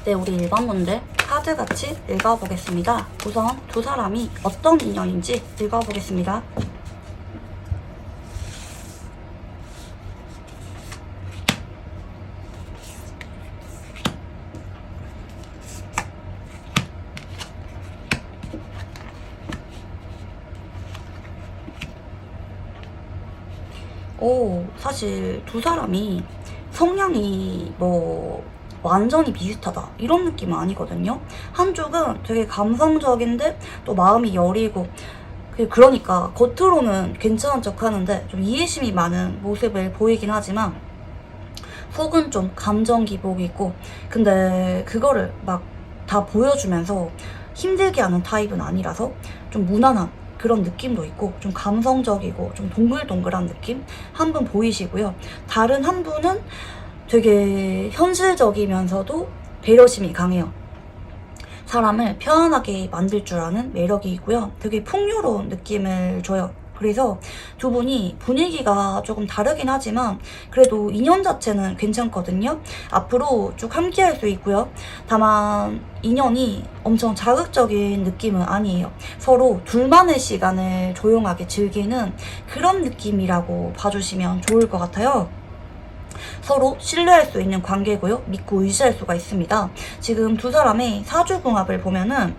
네, 우리 일반분들 카드같이 읽어보겠습니다. 우선 두 사람이 어떤 인연인지 읽어보겠습니다. 사실 두 사람이 성향이 완전히 비슷하다 이런 느낌은 아니거든요. 한쪽은 되게 감성적인데 또 마음이 여리고, 그러니까 겉으로는 괜찮은 척 하는데 좀 이해심이 많은 모습을 보이긴 하지만 속은 좀 감정 기복이 있고, 근데 그거를 막 다 보여주면서 힘들게 하는 타입은 아니라서 좀 무난한 그런 느낌도 있고, 좀 감성적이고 좀 동글동글한 느낌 한 분 보이시고요. 다른 한 분은 되게 현실적이면서도 배려심이 강해요. 사람을 편안하게 만들 줄 아는 매력이 있고요. 되게 풍요로운 느낌을 줘요. 그래서 두 분이 분위기가 조금 다르긴 하지만 그래도 인연 자체는 괜찮거든요. 앞으로 쭉 함께 할 수 있고요. 다만 인연이 엄청 자극적인 느낌은 아니에요. 서로 둘만의 시간을 조용하게 즐기는 그런 느낌이라고 봐주시면 좋을 것 같아요. 서로 신뢰할 수 있는 관계고요. 믿고 의지할 수가 있습니다. 지금 두 사람의 사주궁합을 보면은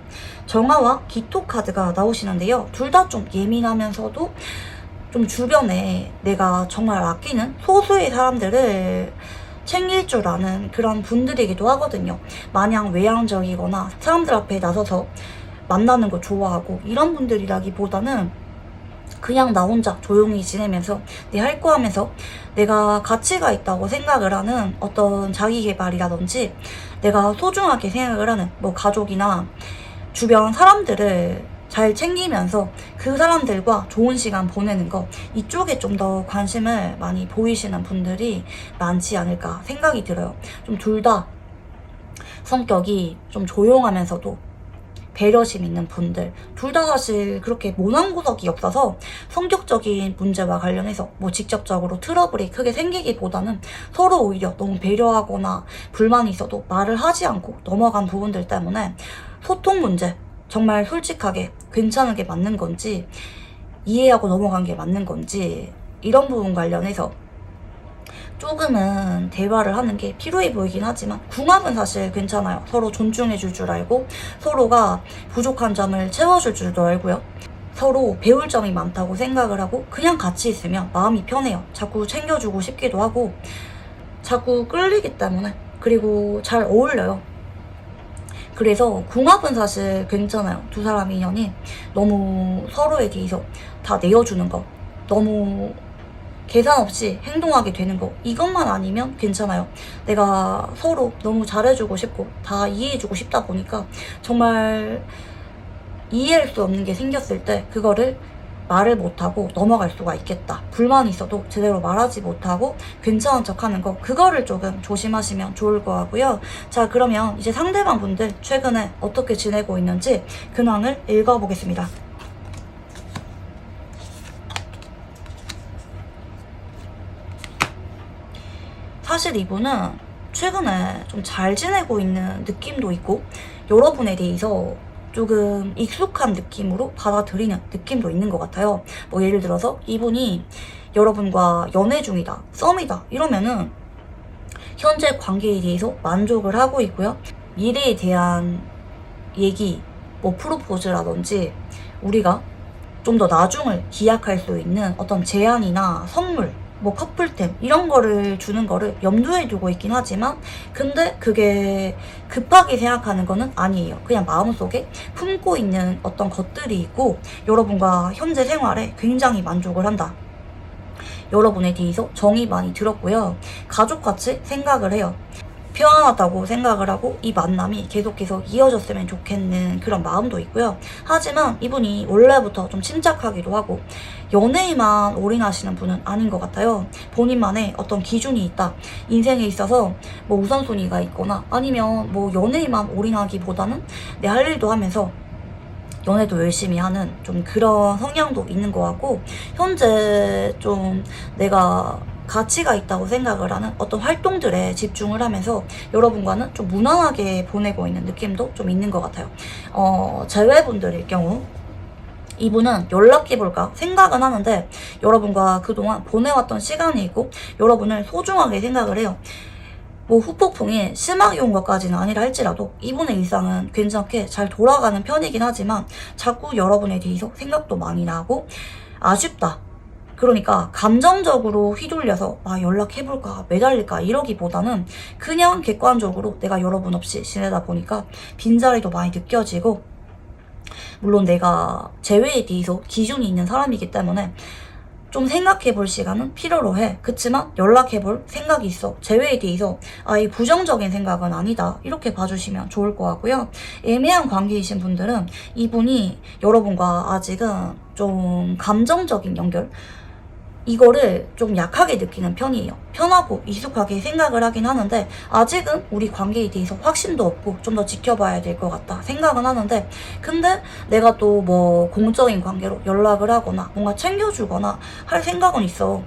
정화와 기토 카드가 나오시는데요. 둘 다 좀 예민하면서도 좀 주변에 내가 정말 아끼는 소수의 사람들을 챙길 줄 아는 그런 분들이기도 하거든요. 마냥 외향적이거나 사람들 앞에 나서서 만나는 거 좋아하고 이런 분들이라기보다는 그냥 나 혼자 조용히 지내면서 내 할 거 하면서 내가 가치가 있다고 생각을 하는 어떤 자기계발이라든지 내가 소중하게 생각을 하는 가족이나 주변 사람들을 잘 챙기면서 그 사람들과 좋은 시간 보내는 거, 이쪽에 좀 더 관심을 많이 보이시는 분들이 많지 않을까 생각이 들어요. 좀 둘 다 성격이 좀 조용하면서도 배려심 있는 분들, 둘 다 사실 그렇게 모난 구석이 없어서 성격적인 문제와 관련해서 직접적으로 트러블이 크게 생기기보다는 서로 오히려 너무 배려하거나 불만이 있어도 말을 하지 않고 넘어간 부분들 때문에 소통 문제, 정말 솔직하게 괜찮은 게 맞는 건지 이해하고 넘어간 게 맞는 건지 이런 부분 관련해서 조금은 대화를 하는 게 필요해 보이긴 하지만 궁합은 사실 괜찮아요. 서로 존중해 줄 줄 알고 서로가 부족한 점을 채워줄 줄도 알고요. 서로 배울 점이 많다고 생각을 하고 그냥 같이 있으면 마음이 편해요. 자꾸 챙겨주고 싶기도 하고 자꾸 끌리기 때문에, 그리고 잘 어울려요. 그래서 궁합은 사실 괜찮아요. 두 사람 인연이 너무 서로에 대해서 다 내어주는 거, 너무 계산 없이 행동하게 되는 거, 이것만 아니면 괜찮아요. 내가 서로 너무 잘해주고 싶고 다 이해해주고 싶다 보니까 정말 이해할 수 없는 게 생겼을 때 그거를 말을 못하고 넘어갈 수가 있겠다. 불만이 있어도 제대로 말하지 못하고 괜찮은 척하는 거, 그거를 조금 조심하시면 좋을 것 같고요. 자, 그러면 이제 상대방 분들 최근에 어떻게 지내고 있는지 근황을 읽어보겠습니다. 사실 이분은 최근에 좀 잘 지내고 있는 느낌도 있고 여러분에 대해서 조금 익숙한 느낌으로 받아들이는 느낌도 있는 것 같아요. 예를 들어서 이분이 여러분과 연애 중이다, 썸이다 이러면은 현재 관계에 대해서 만족을 하고 있고요. 미래에 대한 얘기, 프로포즈라든지 우리가 좀 더 나중을 기약할 수 있는 어떤 제안이나 선물, 커플템 이런 거를 주는 거를 염두에 두고 있긴 하지만 근데 그게 급하게 생각하는 거는 아니에요. 그냥 마음속에 품고 있는 어떤 것들이 있고 여러분과 현재 생활에 굉장히 만족을 한다. 여러분에 대해서 정이 많이 들었고요. 가족같이 생각을 해요. 편안하다고 생각을 하고 이 만남이 계속해서 이어졌으면 좋겠는 그런 마음도 있고요. 하지만 이분이 원래부터 좀 침착하기도 하고 연애에만 올인하시는 분은 아닌 것 같아요. 본인만의 어떤 기준이 있다. 인생에 있어서 우선순위가 있거나 아니면 연애에만 올인하기보다는 내 할 일도 하면서 연애도 열심히 하는 좀 그런 성향도 있는 것 같고, 현재 좀 내가 가치가 있다고 생각을 하는 어떤 활동들에 집중을 하면서 여러분과는 좀 무난하게 보내고 있는 느낌도 좀 있는 것 같아요. 제외분들일 경우 이분은 연락해볼까 생각은 하는데 여러분과 그동안 보내왔던 시간이 있고 여러분을 소중하게 생각을 해요. 뭐 후폭풍이 심하게 온 것까지는 아니라 할지라도 이분의 일상은 괜찮게 잘 돌아가는 편이긴 하지만 자꾸 여러분에 대해서 생각도 많이 나고 아쉽다. 그러니까 감정적으로 휘둘려서 연락해볼까 매달릴까 이러기보다는 그냥 객관적으로 내가 여러분 없이 지내다 보니까 빈자리도 많이 느껴지고 물론 내가 재회에 대해서 기준이 있는 사람이기 때문에 좀 생각해볼 시간은 필요로 해. 그치만 연락해볼 생각이 있어. 재회에 대해서 이 부정적인 생각은 아니다. 이렇게 봐주시면 좋을 것 같고요. 애매한 관계이신 분들은 이분이 여러분과 아직은 좀 감정적인 연결 이거를 좀 약하게 느끼는 편이에요. 편하고 익숙하게 생각을 하긴 하는데 아직은 우리 관계에 대해서 확신도 없고 좀 더 지켜봐야 될 것 같다 생각은 하는데 근데 내가 또 뭐 공적인 관계로 연락을 하거나 뭔가 챙겨주거나 할 생각은 있어.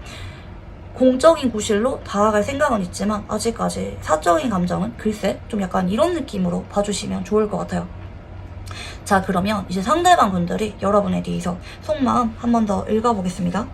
공적인 구실로 다가갈 생각은 있지만 아직까지 사적인 감정은 글쎄 좀 약간 이런 느낌으로 봐주시면 좋을 것 같아요. 자, 그러면 이제 상대방 분들이 여러분에 대해서 속마음 한 번 더 읽어보겠습니다.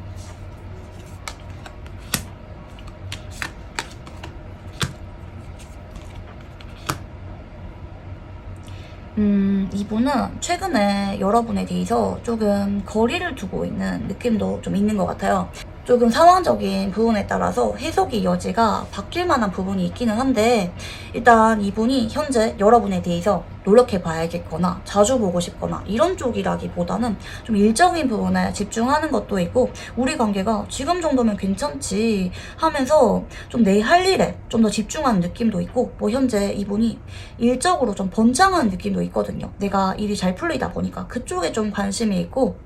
이분은 최근에 여러분에 대해서 조금 거리를 두고 있는 느낌도 좀 있는 것 같아요. 조금 상황적인 부분에 따라서 해석의 여지가 바뀔 만한 부분이 있기는 한데 일단 이분이 현재 여러분에 대해서 노력해 봐야겠거나 자주 보고 싶거나 이런 쪽이라기보다는 좀 일적인 부분에 집중하는 것도 있고 우리 관계가 지금 정도면 괜찮지 하면서 좀 내 할 일에 좀 더 집중하는 느낌도 있고 뭐 현재 이분이 일적으로 좀 번창하는 느낌도 있거든요. 내가 일이 잘 풀리다 보니까 그쪽에 좀 관심이 있고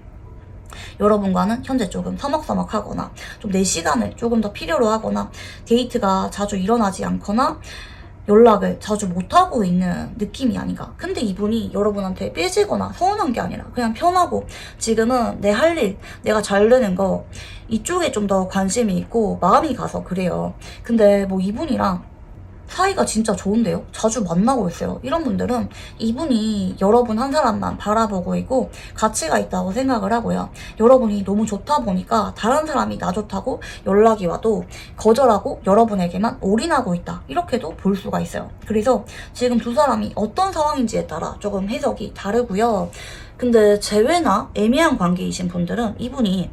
여러분과는 현재 조금 서먹서먹하거나 좀 내 시간을 조금 더 필요로 하거나 데이트가 자주 일어나지 않거나 연락을 자주 못하고 있는 느낌이 아닌가. 근데 이분이 여러분한테 삐지거나 서운한 게 아니라 그냥 편하고 지금은 내 할 일, 내가 잘 되는 거 이쪽에 좀 더 관심이 있고 마음이 가서 그래요. 근데 뭐 이분이랑 사이가 진짜 좋은데요? 자주 만나고 있어요. 이런 분들은 이분이 여러분 한 사람만 바라보고 있고 가치가 있다고 생각을 하고요. 여러분이 너무 좋다 보니까 다른 사람이 나 좋다고 연락이 와도 거절하고 여러분에게만 올인하고 있다. 이렇게도 볼 수가 있어요. 그래서 지금 두 사람이 어떤 상황인지에 따라 조금 해석이 다르고요. 근데 재회나 애매한 관계이신 분들은 이분이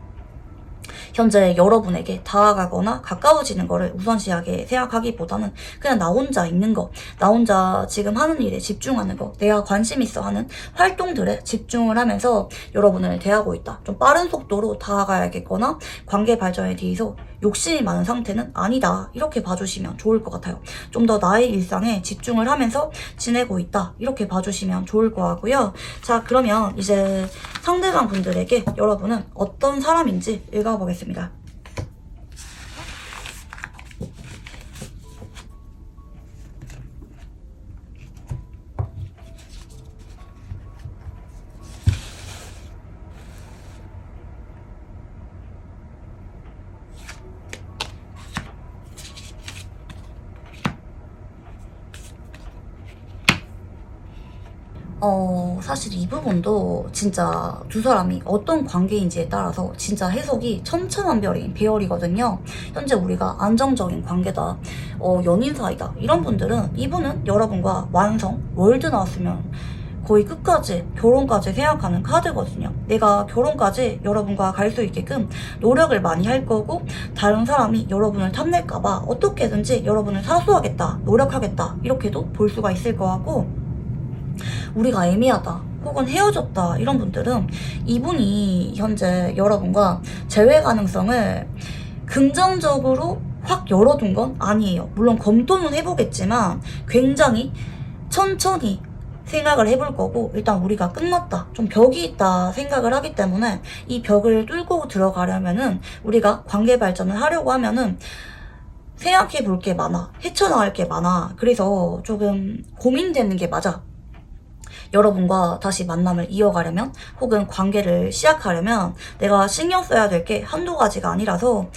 현재 여러분에게 다가가거나 가까워지는 거를 우선시하게 생각하기보다는 그냥 나 혼자 있는 거, 나 혼자 지금 하는 일에 집중하는 거, 내가 관심 있어 하는 활동들에 집중을 하면서 여러분을 대하고 있다. 좀 빠른 속도로 다가가야겠거나 관계 발전에 대해서 욕심이 많은 상태는 아니다. 이렇게 봐주시면 좋을 것 같아요. 좀 더 나의 일상에 집중을 하면서 지내고 있다. 이렇게 봐주시면 좋을 것 같고요. 자, 그러면 이제 상대방 분들에게 여러분은 어떤 사람인지 읽어보겠습니다. 사실 이 부분도 진짜 두 사람이 어떤 관계인지에 따라서 진짜 해석이 천차만별인 배열이거든요. 현재 우리가 안정적인 관계다, 연인 사이다 이런 분들은 이분은 여러분과 완성, 월드 나왔으면 거의 끝까지 결혼까지 생각하는 카드거든요. 내가 결혼까지 여러분과 갈 수 있게끔 노력을 많이 할 거고 다른 사람이 여러분을 탐낼까봐 어떻게든지 여러분을 사수하겠다, 노력하겠다 이렇게도 볼 수가 있을 것 같고 우리가 애매하다 혹은 헤어졌다 이런 분들은 이분이 현재 여러분과 재회 가능성을 긍정적으로 확 열어둔 건 아니에요. 물론 검토는 해보겠지만 굉장히 천천히 생각을 해볼 거고 일단 우리가 끝났다, 좀 벽이 있다 생각을 하기 때문에 이 벽을 뚫고 들어가려면은 우리가 관계 발전을 하려고 하면은 생각해 볼 게 많아, 헤쳐나갈 게 많아. 그래서 조금 고민되는 게 맞아. 여러분과 다시 만남을 이어가려면 혹은 관계를 시작하려면 내가 신경 써야 될 게 한두 가지가 아니라서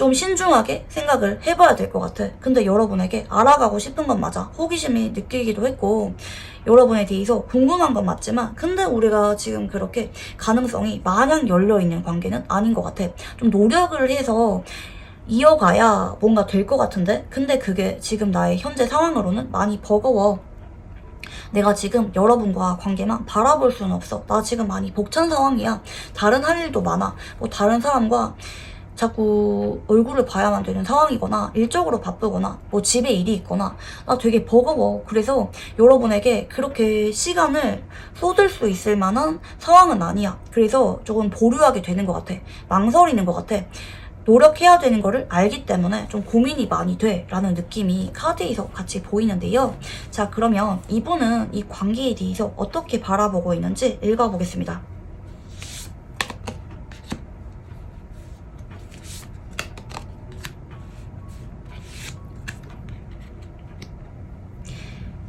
좀 신중하게 생각을 해봐야 될 것 같아. 근데 여러분에게 알아가고 싶은 건 맞아. 호기심이 느끼기도 했고 여러분에 대해서 궁금한 건 맞지만 근데 우리가 지금 그렇게 가능성이 마냥 열려있는 관계는 아닌 것 같아. 좀 노력을 해서 이어가야 뭔가 될 것 같은데 근데 그게 지금 나의 현재 상황으로는 많이 버거워. 내가 지금 여러분과 관계만 바라볼 수는 없어. 나 지금 많이 벅찬 상황이야. 다른 할 일도 많아. 뭐 다른 사람과 자꾸 얼굴을 봐야만 되는 상황이거나 일적으로 바쁘거나 뭐 집에 일이 있거나 나 되게 버거워. 그래서 여러분에게 그렇게 시간을 쏟을 수 있을 만한 상황은 아니야. 그래서 조금 보류하게 되는 것 같아. 망설이는 것 같아. 노력해야 되는 거를 알기 때문에 좀 고민이 많이 돼 라는 느낌이 카드에서 같이 보이는데요. 자, 그러면 이분은 이 관계에 대해서 어떻게 바라보고 있는지 읽어보겠습니다.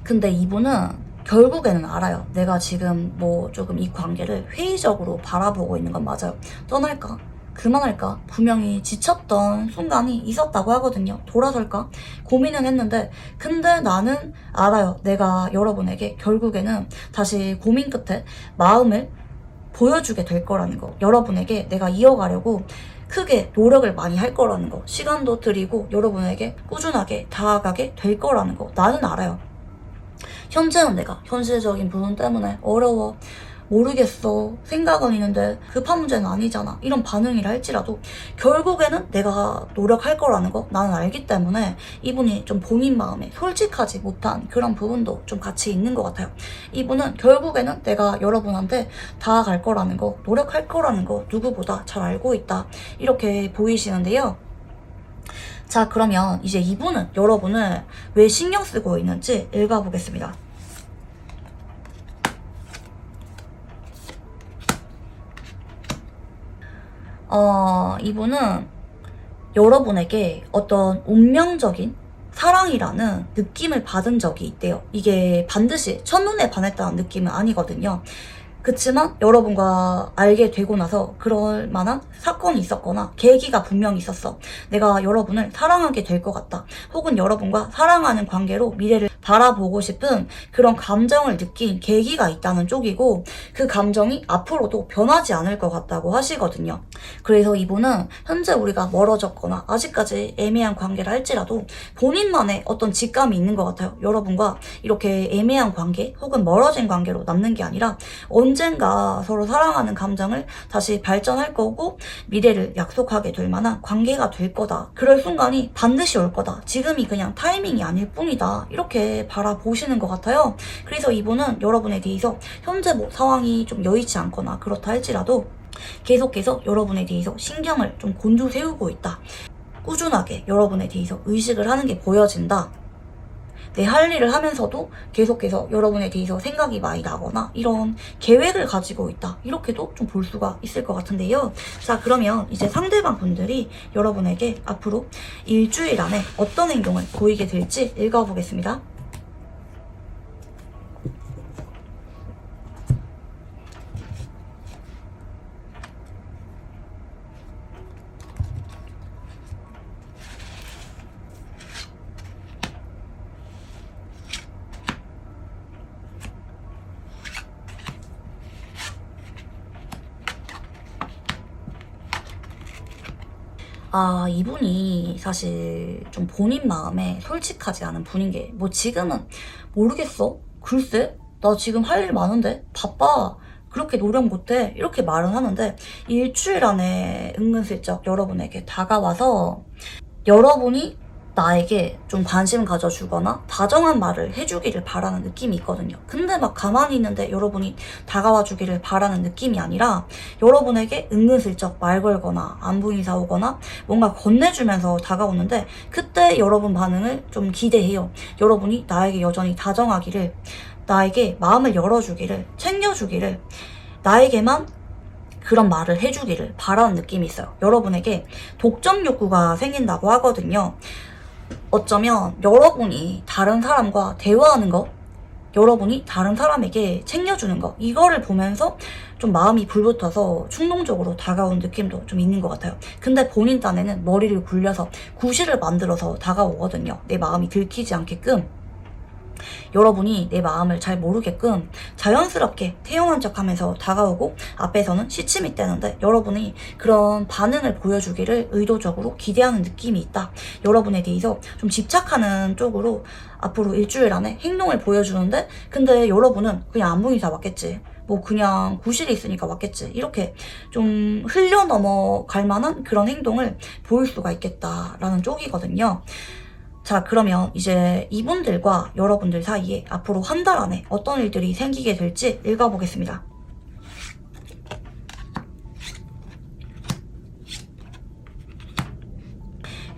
근데 이분은 결국에는 알아요. 내가 지금 뭐 조금 이 관계를 회의적으로 바라보고 있는 건 맞아요. 떠날까? 그만할까? 분명히 지쳤던 순간이 있었다고 하거든요. 돌아설까? 고민은 했는데 근데 나는 알아요. 내가 여러분에게 결국에는 다시 고민 끝에 마음을 보여주게 될 거라는 거. 여러분에게 내가 이어가려고 크게 노력을 많이 할 거라는 거. 시간도 드리고 여러분에게 꾸준하게 다가가게 될 거라는 거. 나는 알아요. 현재는 내가 현실적인 부분 때문에 어려워. 모르겠어. 생각은 있는데 급한 문제는 아니잖아. 이런 반응이라 할지라도 결국에는 내가 노력할 거라는 거 나는 알기 때문에 이분이 좀 본인 마음에 솔직하지 못한 그런 부분도 좀 같이 있는 것 같아요. 이분은 결국에는 내가 여러분한테 다가갈 거라는 거, 노력할 거라는 거 누구보다 잘 알고 있다. 이렇게 보이시는데요. 자, 그러면 이제 이분은 여러분을 왜 신경 쓰고 있는지 읽어보겠습니다. 이분은 여러분에게 어떤 운명적인 사랑이라는 느낌을 받은 적이 있대요. 이게 반드시 첫눈에 반했다는 느낌은 아니거든요. 그치만 여러분과 알게 되고 나서 그럴 만한 사건이 있었거나 계기가 분명히 있었어. 내가 여러분을 사랑하게 될 것 같다. 혹은 여러분과 사랑하는 관계로 미래를 바라보고 싶은 그런 감정을 느낀 계기가 있다는 쪽이고 그 감정이 앞으로도 변하지 않을 것 같다고 하시거든요. 그래서 이분은 현재 우리가 멀어졌거나 아직까지 애매한 관계를 할지라도 본인만의 어떤 직감이 있는 것 같아요. 여러분과 이렇게 애매한 관계 혹은 멀어진 관계로 남는 게 아니라 언젠가 서로 사랑하는 감정을 다시 발전할 거고 미래를 약속하게 될 만한 관계가 될 거다. 그럴 순간이 반드시 올 거다. 지금이 그냥 타이밍이 아닐 뿐이다. 이렇게 바라보시는 것 같아요. 그래서 이분은 여러분에 대해서 현재 뭐 상황이 좀 여의치 않거나 그렇다 할지라도 계속해서 여러분에 대해서 신경을 좀 곤두세우고 있다. 꾸준하게 여러분에 대해서 의식을 하는 게 보여진다. 내 할 일을 하면서도 계속해서 여러분에 대해서 생각이 많이 나거나 이런 계획을 가지고 있다. 이렇게도 좀 볼 수가 있을 것 같은데요. 자, 그러면 이제 상대방 분들이 여러분에게 앞으로 일주일 안에 어떤 행동을 보이게 될지 읽어보겠습니다. 이분이 사실 좀 본인 마음에 솔직하지 않은 분인 게, 뭐 지금은 모르겠어. 글쎄, 나 지금 할 일 많은데? 바빠. 그렇게 노력 못해. 이렇게 말은 하는데, 일주일 안에 은근슬쩍 여러분에게 다가와서 여러분이 나에게 좀 관심 가져주거나 다정한 말을 해주기를 바라는 느낌이 있거든요. 근데 막 가만히 있는데 여러분이 다가와 주기를 바라는 느낌이 아니라 여러분에게 은근슬쩍 말 걸거나 안부 인사 오거나 뭔가 건네주면서 다가오는데 그때 여러분 반응을 좀 기대해요. 여러분이 나에게 여전히 다정하기를, 나에게 마음을 열어주기를, 챙겨주기를, 나에게만 그런 말을 해주기를 바라는 느낌이 있어요. 여러분에게 독점 욕구가 생긴다고 하거든요. 어쩌면 여러분이 다른 사람과 대화하는 거, 여러분이 다른 사람에게 챙겨주는 거, 이거를 보면서 좀 마음이 불붙어서 충동적으로 다가온 느낌도 좀 있는 것 같아요. 근데 본인 딴에는 머리를 굴려서 구실을 만들어서 다가오거든요. 내 마음이 들키지 않게끔, 여러분이 내 마음을 잘 모르게끔 자연스럽게 태용한 척하면서 다가오고, 앞에서는 시침이 떼는데 여러분이 그런 반응을 보여주기를 의도적으로 기대하는 느낌이 있다. 여러분에 대해서 좀 집착하는 쪽으로 앞으로 일주일 안에 행동을 보여주는데, 근데 여러분은 그냥 아무 인사 왔겠지, 뭐 그냥 구실이 있으니까 왔겠지, 이렇게 좀 흘려 넘어갈 만한 그런 행동을 보일 수가 있겠다라는 쪽이거든요. 자, 그러면 이제 이분들과 여러분들 사이에 앞으로 한 달 안에 어떤 일들이 생기게 될지 읽어보겠습니다.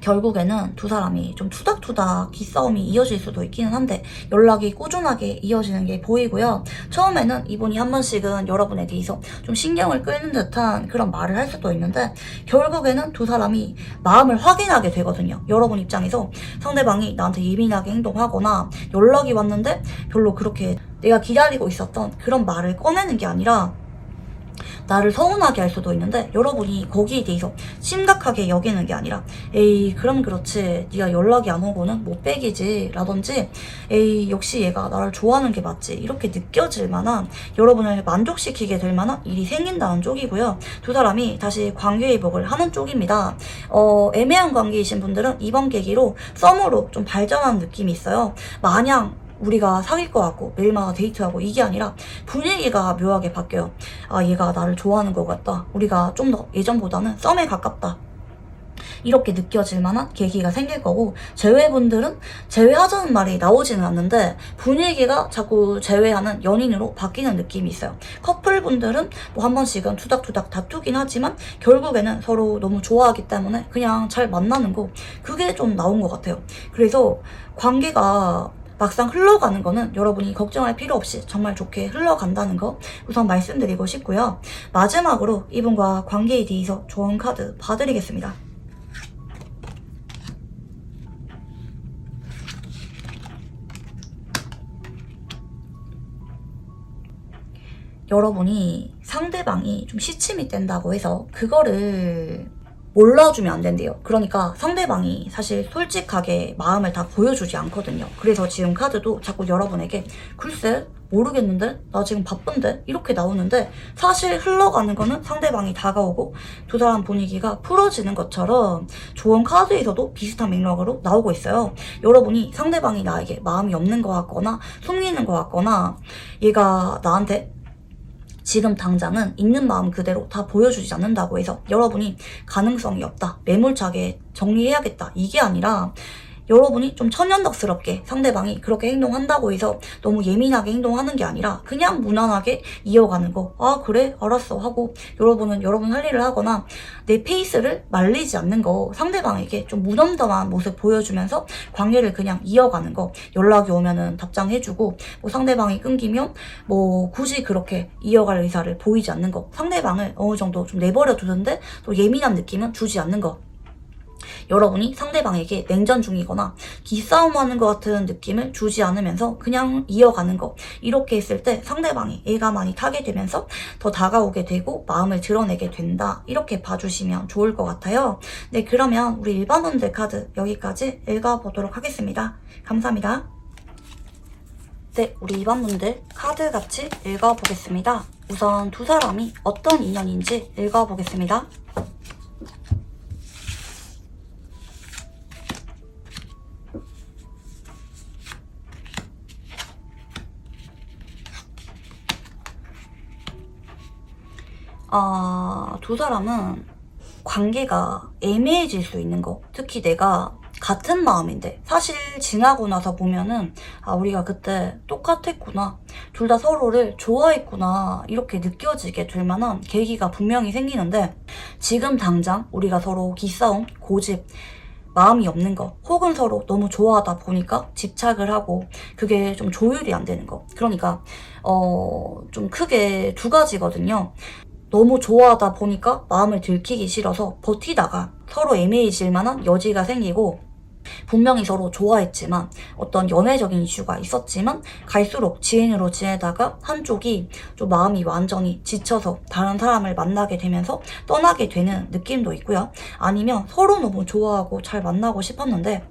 결국에는 두 사람이 좀 투닥투닥 기싸움이 이어질 수도 있기는 한데, 연락이 꾸준하게 이어지는 게 보이고요. 처음에는 이분이 한 번씩은 여러분에 대해서 좀 신경을 끌는 듯한 그런 말을 할 수도 있는데, 결국에는 두 사람이 마음을 확인하게 되거든요. 여러분 입장에서 상대방이 나한테 예민하게 행동하거나 연락이 왔는데 별로 그렇게 내가 기다리고 있었던 그런 말을 꺼내는 게 아니라 나를 서운하게 할 수도 있는데, 여러분이 거기에 대해서 심각하게 여기는 게 아니라 에이 그럼 그렇지, 네가 연락이 안 오고는 못 빼기지 라든지, 에이 역시 얘가 나를 좋아하는 게 맞지, 이렇게 느껴질 만한, 여러분을 만족시키게 될 만한 일이 생긴다는 쪽이고요. 두 사람이 다시 관계 회복을 하는 쪽입니다. 애매한 관계이신 분들은 이번 계기로 썸으로 좀 발전하는 느낌이 있어요. 마냥 우리가 사귈 것 같고 매일마다 데이트하고 이게 아니라 분위기가 묘하게 바뀌어요. 아, 얘가 나를 좋아하는 것 같다, 우리가 좀 더 예전보다는 썸에 가깝다, 이렇게 느껴질 만한 계기가 생길 거고, 제외분들은 제외하자는 말이 나오지는 않는데 분위기가 자꾸 제외하는 연인으로 바뀌는 느낌이 있어요. 커플분들은 뭐 한 번씩은 투닥투닥 다투긴 하지만 결국에는 서로 너무 좋아하기 때문에 그냥 잘 만나는 거, 그게 좀 나온 것 같아요. 그래서 관계가 막상 흘러가는 거는 여러분이 걱정할 필요 없이 정말 좋게 흘러간다는 거 우선 말씀드리고 싶고요. 마지막으로 이분과 관계에 대해서 좋은 카드 봐드리겠습니다. 여러분이 상대방이 좀 시침이 뗀다고 해서 그거를 몰라주면 안 된대요. 그러니까 상대방이 사실 솔직하게 마음을 다 보여주지 않거든요. 그래서 지금 카드도 자꾸 여러분에게 글쎄 모르겠는데, 나 지금 바쁜데, 이렇게 나오는데, 사실 흘러가는 거는 상대방이 다가오고 두 사람 분위기가 풀어지는 것처럼 좋은 카드에서도 비슷한 맥락으로 나오고 있어요. 여러분이 상대방이 나에게 마음이 없는 것 같거나 숨기는 것 같거나 얘가 나한테 지금 당장은 있는 마음 그대로 다 보여주지 않는다고 해서 여러분이 가능성이 없다, 매몰차게 정리해야겠다, 이게 아니라 여러분이 좀 천연덕스럽게 상대방이 그렇게 행동한다고 해서 너무 예민하게 행동하는 게 아니라 그냥 무난하게 이어가는 거. 아 그래 알았어 하고 여러분은 여러분 할 일을 하거나 내 페이스를 말리지 않는 거, 상대방에게 좀 무덤덤한 모습 보여주면서 관계를 그냥 이어가는 거. 연락이 오면은 답장해주고, 뭐 상대방이 끊기면 뭐 굳이 그렇게 이어갈 의사를 보이지 않는 거, 상대방을 어느 정도 좀 내버려 두는데 또 예민한 느낌은 주지 않는 거. 여러분이 상대방에게 냉전 중이거나 기싸움하는 것 같은 느낌을 주지 않으면서 그냥 이어가는 거, 이렇게 했을 때 상대방이 애가많이 타게 되면서 더 다가오게 되고 마음을 드러내게 된다, 이렇게 봐주시면 좋을 것 같아요. 네, 그러면 우리 일반분들 카드 여기까지 읽어보도록 하겠습니다. 감사합니다. 네, 우리 일반분들 카드 같이 읽어보겠습니다. 우선 두 사람이 어떤 인연인지 읽어보겠습니다. 두 사람은 관계가 애매해질 수 있는 거, 특히 내가 같은 마음인데 사실 지나고 나서 보면은 우리가 그때 똑같았구나, 둘 다 서로를 좋아했구나, 이렇게 느껴지게 될 만한 계기가 분명히 생기는데, 지금 당장 우리가 서로 기싸움, 고집, 마음이 없는 거, 혹은 서로 너무 좋아하다 보니까 집착을 하고 그게 좀 조율이 안 되는 거. 그러니까 좀 크게 두 가지거든요. 너무 좋아하다 보니까 마음을 들키기 싫어서 버티다가 서로 애매해질 만한 여지가 생기고, 분명히 서로 좋아했지만 어떤 연애적인 이슈가 있었지만 갈수록 지인으로 지내다가 한쪽이 좀 마음이 완전히 지쳐서 다른 사람을 만나게 되면서 떠나게 되는 느낌도 있고요. 아니면 서로 너무 좋아하고 잘 만나고 싶었는데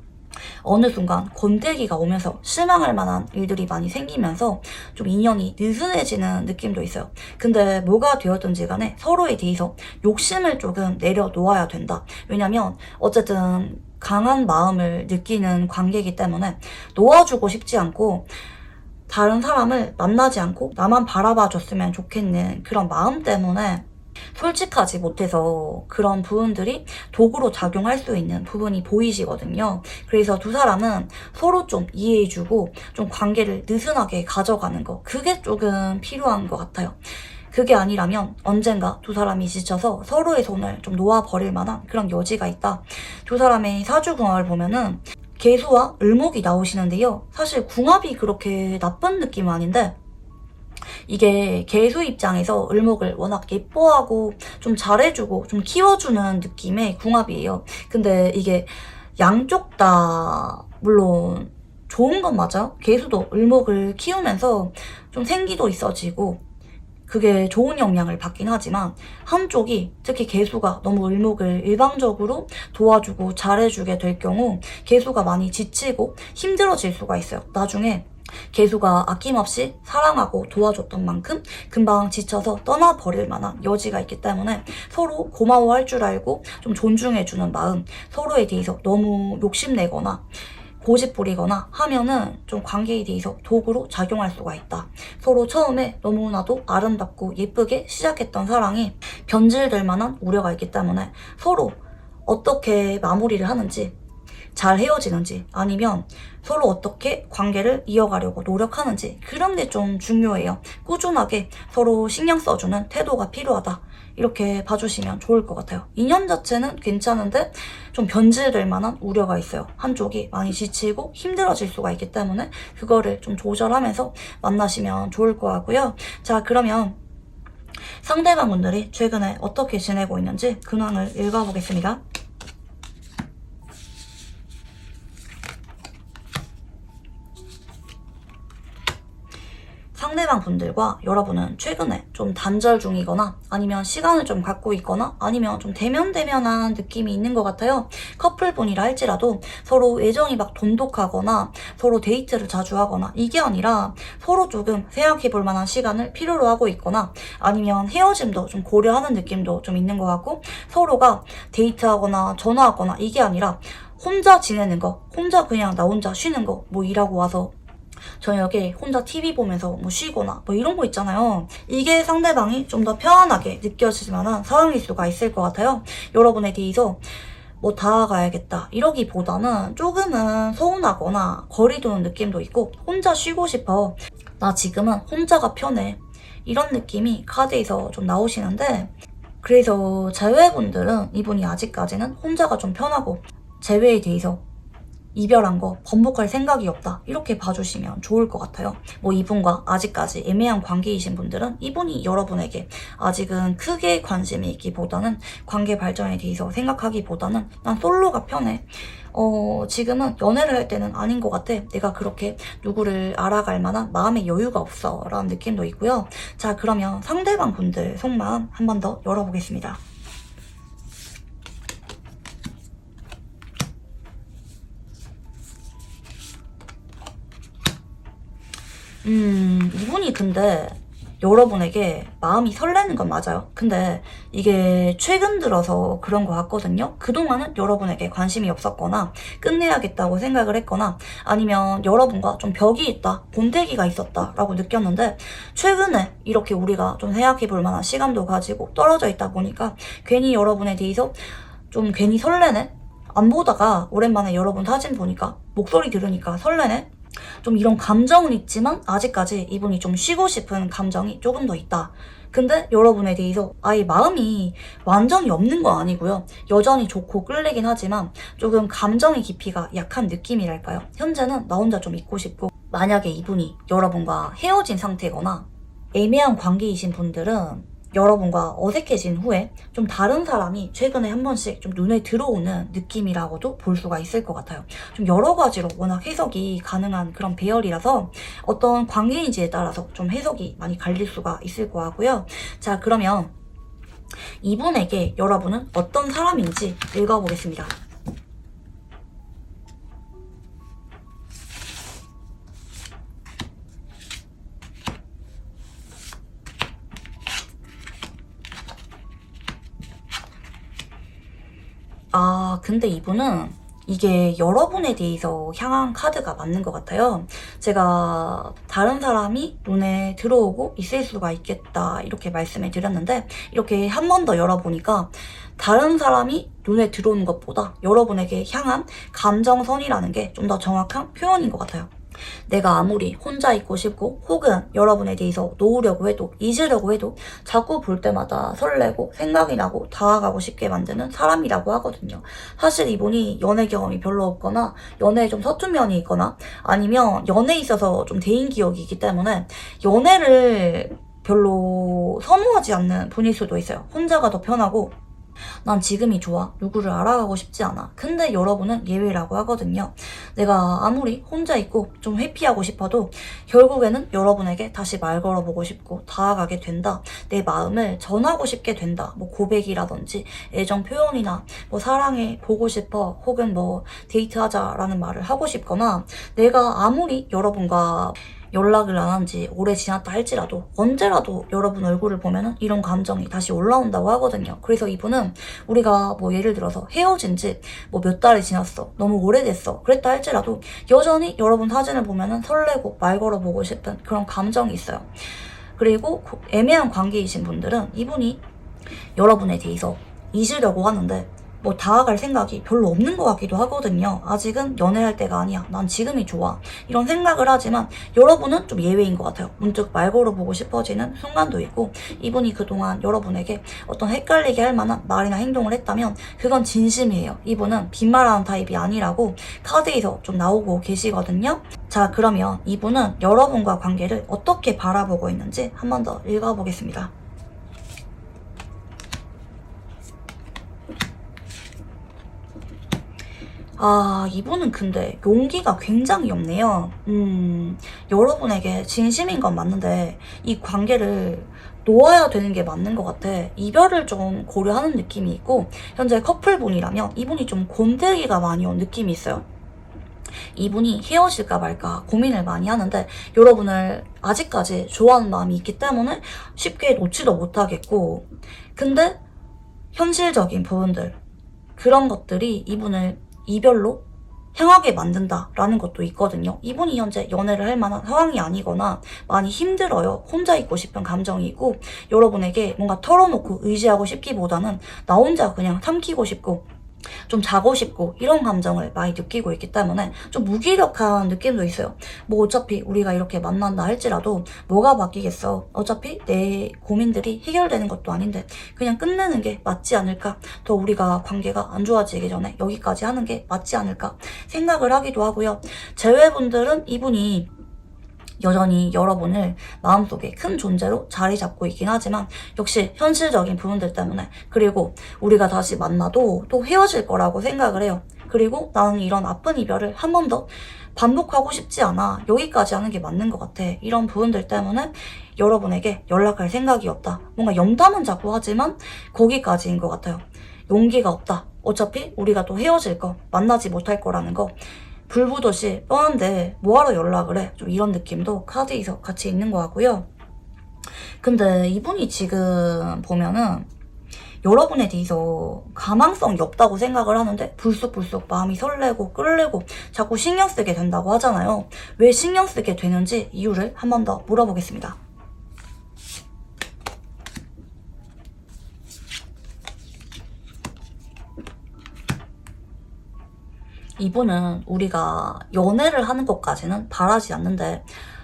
어느 순간 권태기가 오면서 실망할 만한 일들이 많이 생기면서 좀 인연이 느슨해지는 느낌도 있어요. 근데 뭐가 되었든지 간에 서로에 대해서 욕심을 조금 내려놓아야 된다. 왜냐면 어쨌든 강한 마음을 느끼는 관계이기 때문에 놓아주고 싶지 않고 다른 사람을 만나지 않고 나만 바라봐 줬으면 좋겠는 그런 마음 때문에 솔직하지 못해서 그런 부분들이 도구로 작용할 수 있는 부분이 보이시거든요. 그래서 두 사람은 서로 좀 이해해주고 좀 관계를 느슨하게 가져가는 거, 그게 조금 필요한 것 같아요. 그게 아니라면 언젠가 두 사람이 지쳐서 서로의 손을 좀 놓아버릴 만한 그런 여지가 있다. 두 사람의 사주궁합을 보면은 계수와 을목이 나오시는데요. 사실 궁합이 그렇게 나쁜 느낌은 아닌데 이게 계수 입장에서 을목을 워낙 예뻐하고 좀 잘해주고 좀 키워주는 느낌의 궁합이에요. 근데 이게 양쪽 다 물론 좋은 건 맞아요. 계수도 을목을 키우면서 좀 생기도 있어지고 그게 좋은 영향을 받긴 하지만 한쪽이 특히 계수가 너무 을목을 일방적으로 도와주고 잘해주게 될 경우 계수가 많이 지치고 힘들어질 수가 있어요. 나중에 계수가 아낌없이 사랑하고 도와줬던 만큼 금방 지쳐서 떠나버릴 만한 여지가 있기 때문에 서로 고마워할 줄 알고 좀 존중해주는 마음, 서로에 대해서 너무 욕심내거나 고집 부리거나 하면은 좀 관계에 대해서 도구로 작용할 수가 있다. 서로 처음에 너무나도 아름답고 예쁘게 시작했던 사랑이 변질될 만한 우려가 있기 때문에 서로 어떻게 마무리를 하는지, 잘 헤어지는지, 아니면 서로 어떻게 관계를 이어가려고 노력하는지, 그런 게 좀 중요해요. 꾸준하게 서로 신경 써주는 태도가 필요하다. 이렇게 봐주시면 좋을 것 같아요. 인연 자체는 괜찮은데 좀 변질될 만한 우려가 있어요. 한쪽이 많이 지치고 힘들어질 수가 있기 때문에 그거를 좀 조절하면서 만나시면 좋을 것 같고요. 자, 그러면 상대방분들이 최근에 어떻게 지내고 있는지 근황을 읽어보겠습니다. 상대방 분들과 여러분은 최근에 좀 단절 중이거나 아니면 시간을 좀 갖고 있거나 아니면 좀 대면대면한 느낌이 있는 것 같아요. 커플분이라 할지라도 서로 애정이 막 돈독하거나 서로 데이트를 자주 하거나 이게 아니라 서로 조금 생각해볼 만한 시간을 필요로 하고 있거나 아니면 헤어짐도 좀 고려하는 느낌도 좀 있는 것 같고 서로가 데이트하거나 전화하거나 이게 아니라 혼자 지내는 거, 혼자 그냥 나 혼자 쉬는 거, 뭐 일하고 와서 저녁에 혼자 TV 보면서 뭐 쉬거나 뭐 이런 거 있잖아요. 이게 상대방이 좀 더 편안하게 느껴질 만한 상황일 수가 있을 것 같아요. 여러분에 대해서 뭐 다가가야겠다 이러기보다는 조금은 서운하거나 거리 두는 느낌도 있고 혼자 쉬고 싶어. 나 지금은 혼자가 편해. 이런 느낌이 카드에서 좀 나오시는데 그래서 재회분들은 이분이 아직까지는 혼자가 좀 편하고 재회에 대해서 이별한 거 번복할 생각이 없다 이렇게 봐주시면 좋을 것 같아요. 뭐 이분과 아직까지 애매한 관계이신 분들은 이분이 여러분에게 아직은 크게 관심이 있기보다는 관계 발전에 대해서 생각하기보다는 난 솔로가 편해. 지금은 연애를 할 때는 아닌 것 같아. 내가 그렇게 누구를 알아갈 만한 마음의 여유가 없어 라는 느낌도 있고요. 자, 그러면 상대방 분들 속마음 한 번 더 열어보겠습니다. 이분이 근데 여러분에게 마음이 설레는 건 맞아요. 근데 이게 최근 들어서 그런 것 같거든요. 그동안은 여러분에게 관심이 없었거나 끝내야겠다고 생각을 했거나 아니면 여러분과 좀 벽이 있다, 본대기가 있었다 라고 느꼈는데 최근에 이렇게 우리가 좀 생각해 볼 만한 시간도 가지고 떨어져 있다 보니까 괜히 여러분에 대해서 좀 괜히 설레네? 안 보다가 오랜만에 여러분 사진 보니까 목소리 들으니까 설레네? 좀 이런 감정은 있지만 아직까지 이분이 좀 쉬고 싶은 감정이 조금 더 있다. 근데 여러분에 대해서 아예 마음이 완전히 없는 건 아니고요. 여전히 좋고 끌리긴 하지만 조금 감정의 깊이가 약한 느낌이랄까요. 현재는 나 혼자 좀 있고 싶고 만약에 이분이 여러분과 헤어진 상태거나 애매한 관계이신 분들은 여러분과 어색해진 후에 좀 다른 사람이 최근에 한 번씩 좀 눈에 들어오는 느낌이라고도 볼 수가 있을 것 같아요. 좀 여러 가지로 워낙 해석이 가능한 그런 배열이라서 어떤 관계인지에 따라서 좀 해석이 많이 갈릴 수가 있을 것 같고요. 자, 그러면 이분에게 여러분은 어떤 사람인지 읽어보겠습니다. 아, 근데 이분은 이게 여러분에 대해서 향한 카드가 맞는 것 같아요. 제가 다른 사람이 눈에 들어오고 있을 수가 있겠다 이렇게 말씀을 드렸는데 이렇게 한 번 더 열어보니까 다른 사람이 눈에 들어오는 것보다 여러분에게 향한 감정선이라는 게 좀 더 정확한 표현인 것 같아요. 내가 아무리 혼자 있고 싶고 혹은 여러분에 대해서 놓으려고 해도 잊으려고 해도 자꾸 볼 때마다 설레고 생각이 나고 다가가고 싶게 만드는 사람이라고 하거든요. 사실 이분이 연애 경험이 별로 없거나 연애에 좀 서툰 면이 있거나 아니면 연애에 있어서 좀 대인 기억이기 때문에 연애를 별로 선호하지 않는 분일 수도 있어요. 혼자가 더 편하고 난 지금이 좋아. 누구를 알아가고 싶지 않아. 근데 여러분은 예외라고 하거든요. 내가 아무리 혼자 있고 좀 회피하고 싶어도 결국에는 여러분에게 다시 말 걸어보고 싶고 다가가게 된다. 내 마음을 전하고 싶게 된다. 뭐 고백이라든지 애정 표현이나 뭐 사랑해 보고 싶어 혹은 뭐 데이트하자라는 말을 하고 싶거나 내가 아무리 여러분과 연락을 안 한 지 오래 지났다 할지라도 언제라도 여러분 얼굴을 보면은 이런 감정이 다시 올라온다고 하거든요. 그래서 이분은 우리가 뭐 예를 들어서 헤어진 지 뭐 몇 달이 지났어. 너무 오래됐어. 그랬다 할지라도 여전히 여러분 사진을 보면은 설레고 말 걸어보고 싶은 그런 감정이 있어요. 그리고 애매한 관계이신 분들은 이분이 여러분에 대해서 잊으려고 하는데 뭐 다가갈 생각이 별로 없는 것 같기도 하거든요. 아직은 연애할 때가 아니야. 난 지금이 좋아. 이런 생각을 하지만 여러분은 좀 예외인 것 같아요. 문득 말 걸어보고 싶어지는 순간도 있고 이분이 그동안 여러분에게 어떤 헷갈리게 할 만한 말이나 행동을 했다면 그건 진심이에요. 이분은 빈말하는 타입이 아니라고 카드에서 좀 나오고 계시거든요. 자, 그러면 이분은 여러분과 관계를 어떻게 바라보고 있는지 한 번 더 읽어보겠습니다. 아, 이분은 근데 용기가 굉장히 없네요. 여러분에게 진심인 건 맞는데 이 관계를 놓아야 되는 게 맞는 것 같아. 이별을 좀 고려하는 느낌이 있고 현재 커플분이라면 이분이 좀 곤대기가 많이 온 느낌이 있어요. 이분이 헤어질까 말까 고민을 많이 하는데 여러분을 아직까지 좋아하는 마음이 있기 때문에 쉽게 놓지도 못하겠고 근데 현실적인 부분들 그런 것들이 이분을 이별로 향하게 만든다라는 것도 있거든요. 이분이 현재 연애를 할 만한 상황이 아니거나 많이 힘들어요. 혼자 있고 싶은 감정이 있고 여러분에게 뭔가 털어놓고 의지하고 싶기보다는 나 혼자 그냥 삼키고 싶고 좀 자고 싶고 이런 감정을 많이 느끼고 있기 때문에 좀 무기력한 느낌도 있어요. 뭐 어차피 우리가 이렇게 만난다 할지라도 뭐가 바뀌겠어. 어차피 내 고민들이 해결되는 것도 아닌데 그냥 끝내는 게 맞지 않을까. 더 우리가 관계가 안 좋아지기 전에 여기까지 하는 게 맞지 않을까 생각을 하기도 하고요. 제외분들은 이분이 여전히 여러분을 마음속에 큰 존재로 자리 잡고 있긴 하지만 역시 현실적인 부분들 때문에 그리고 우리가 다시 만나도 또 헤어질 거라고 생각을 해요. 그리고 나는 이런 아픈 이별을 한 번 더 반복하고 싶지 않아. 여기까지 하는 게 맞는 것 같아. 이런 부분들 때문에 여러분에게 연락할 생각이 없다. 뭔가 염담은 자꾸 하지만 거기까지인 것 같아요. 용기가 없다. 어차피 우리가 또 헤어질 거, 만나지 못할 거라는 거 불보듯이 뻔한데 뭐하러 연락을 해? 좀 이런 느낌도 카드에서 같이 있는 것 같고요. 근데 이분이 지금 보면은 여러분에 대해서 가망성이 없다고 생각을 하는데 불쑥불쑥 마음이 설레고 끌리고 자꾸 신경 쓰게 된다고 하잖아요. 왜 신경 쓰게 되는지 이유를 한 번 더 물어보겠습니다. 이분은 우리가 연애를 하는 것까지는 바라지 않는데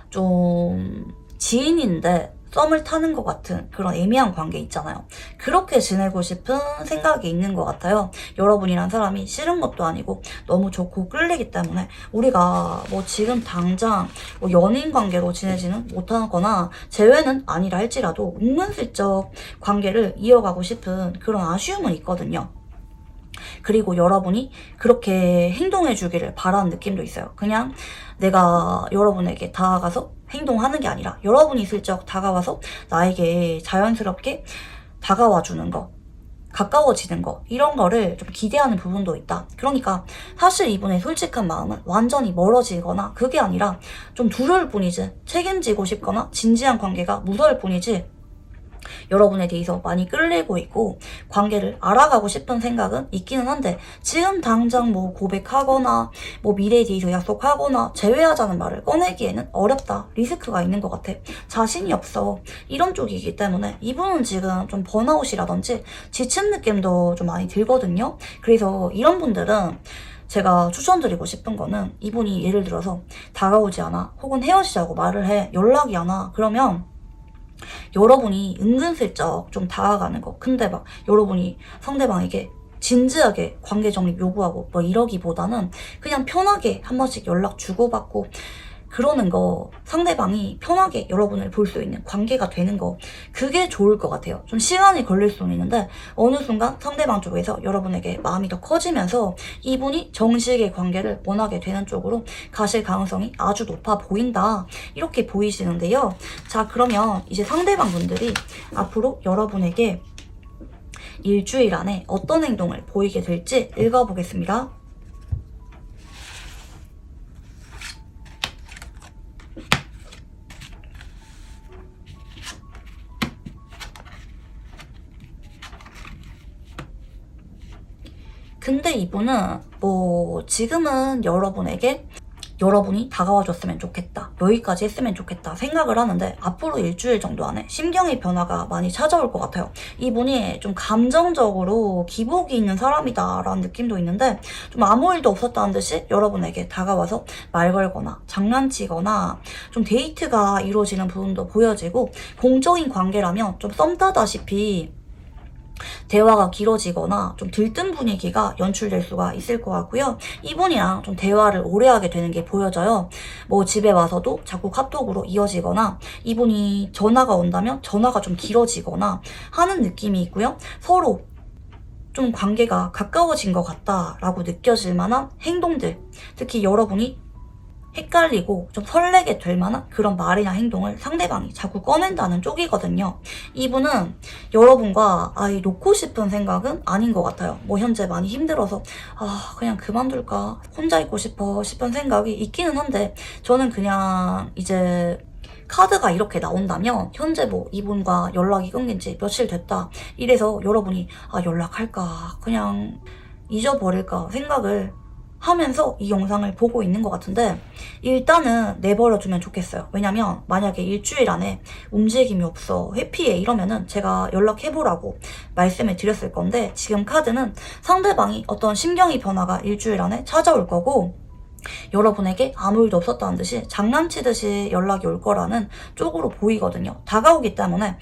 좀 지인인데 썸을 타는 것 같은 그런 애매한 관계 있잖아요. 그렇게 지내고 싶은 생각이 있는 것 같아요. 여러분이란 사람이 싫은 것도 아니고 너무 좋고 끌리기 때문에 우리가 뭐 지금 당장 뭐 연인 관계로 지내지는 못하거나 재회는 아니라 할지라도 은근슬쩍 관계를 이어가고 싶은 그런 아쉬움은 있거든요. 그리고 여러분이 그렇게 행동해 주기를 바라는 느낌도 있어요. 그냥 내가 여러분에게 다가가서 행동하는 게 아니라 여러분이 슬쩍 다가와서 나에게 자연스럽게 다가와 주는 거, 가까워지는 거, 이런 거를 좀 기대하는 부분도 있다. 그러니까 사실 이분의 솔직한 마음은 완전히 멀어지거나 그게 아니라 좀 두려울 뿐이지, 책임지고 싶거나 진지한 관계가 무서울 뿐이지 여러분에 대해서 많이 끌리고 있고 관계를 알아가고 싶은 생각은 있기는 한데 지금 당장 뭐 고백하거나 뭐 미래에 대해서 약속하거나 재회하자는 말을 꺼내기에는 어렵다. 리스크가 있는 것 같아. 자신이 없어. 이런 쪽이기 때문에 이분은 지금 좀 번아웃이라든지 지친 느낌도 좀 많이 들거든요. 그래서 이런 분들은 제가 추천드리고 싶은 거는 이분이 예를 들어서 다가오지 않아 혹은 헤어지자고 말을 해 연락이 안 와 그러면 여러분이 은근슬쩍 좀 다가가는 거. 근데 막 여러분이 상대방에게 진지하게 관계 정립 요구하고 뭐 이러기보다는 그냥 편하게 한 번씩 연락 주고받고 그러는 거, 상대방이 편하게 여러분을 볼 수 있는 관계가 되는 거, 그게 좋을 것 같아요. 좀 시간이 걸릴 수는 있는데 어느 순간 상대방 쪽에서 여러분에게 마음이 더 커지면서 이분이 정식의 관계를 원하게 되는 쪽으로 가실 가능성이 아주 높아 보인다. 이렇게 보이시는데요. 자, 그러면 이제 상대방 분들이 앞으로 여러분에게 일주일 안에 어떤 행동을 보이게 될지 읽어보겠습니다. 근데 이분은 뭐 지금은 여러분이 다가와줬으면 좋겠다, 여기까지 했으면 좋겠다 생각을 하는데 앞으로 일주일 정도 안에 심경의 변화가 많이 찾아올 것 같아요. 이분이 좀 감정적으로 기복이 있는 사람이다 라는 느낌도 있는데 좀 아무 일도 없었다는 듯이 여러분에게 다가와서 말 걸거나 장난치거나 좀 데이트가 이루어지는 부분도 보여지고 공적인 관계라면 좀 썸 타다시피 대화가 길어지거나 좀 들뜬 분위기가 연출될 수가 있을 것 같고요. 이분이랑 좀 대화를 오래 하게 되는 게 보여져요. 뭐 집에 와서도 자꾸 카톡으로 이어지거나 이분이 전화가 온다면 전화가 좀 길어지거나 하는 느낌이 있고요. 서로 좀 관계가 가까워진 것 같다라고 느껴질 만한 행동들, 특히 여러분이 헷갈리고 좀 설레게 될 만한 그런 말이나 행동을 상대방이 자꾸 꺼낸다는 쪽이거든요. 이분은 여러분과 아예 놓고 싶은 생각은 아닌 것 같아요. 뭐 현재 많이 힘들어서 그냥 그만둘까, 혼자 있고 싶은 생각이 있기는 한데 저는 그냥 이제 카드가 이렇게 나온다면 현재 뭐 이분과 연락이 끊긴 지 며칠 됐다 이래서 여러분이 연락할까 그냥 잊어버릴까 생각을 하면서 이 영상을 보고 있는 것 같은데 일단은 내버려두면 좋겠어요. 왜냐면 만약에 일주일 안에 움직임이 없어, 회피해 이러면은 제가 연락해보라고 말씀을 드렸을 건데 지금 카드는 상대방이 어떤 심경의 변화가 일주일 안에 찾아올 거고 여러분에게 아무 일도 없었다는 듯이 장난치듯이 연락이 올 거라는 쪽으로 보이거든요. 다가오기 때문에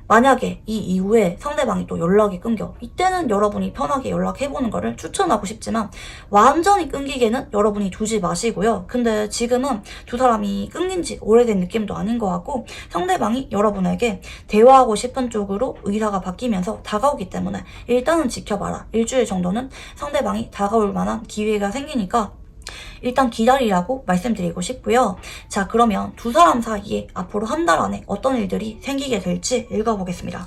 만약에 이 이후에 상대방이 또 연락이 끊겨 이때는 여러분이 편하게 연락해보는 거를 추천하고 싶지만 완전히 끊기게는 여러분이 두지 마시고요. 근데 지금은 두 사람이 끊긴 지 오래된 느낌도 아닌 것 같고 상대방이 여러분에게 대화하고 싶은 쪽으로 의사가 바뀌면서 다가오기 때문에 일단은 지켜봐라. 일주일 정도는 상대방이 다가올 만한 기회가 생기니까 일단 기다리라고 말씀드리고 싶고요. 자, 그러면 두 사람 사이에 앞으로 한 달 안에 어떤 일들이 생기게 될지 읽어보겠습니다.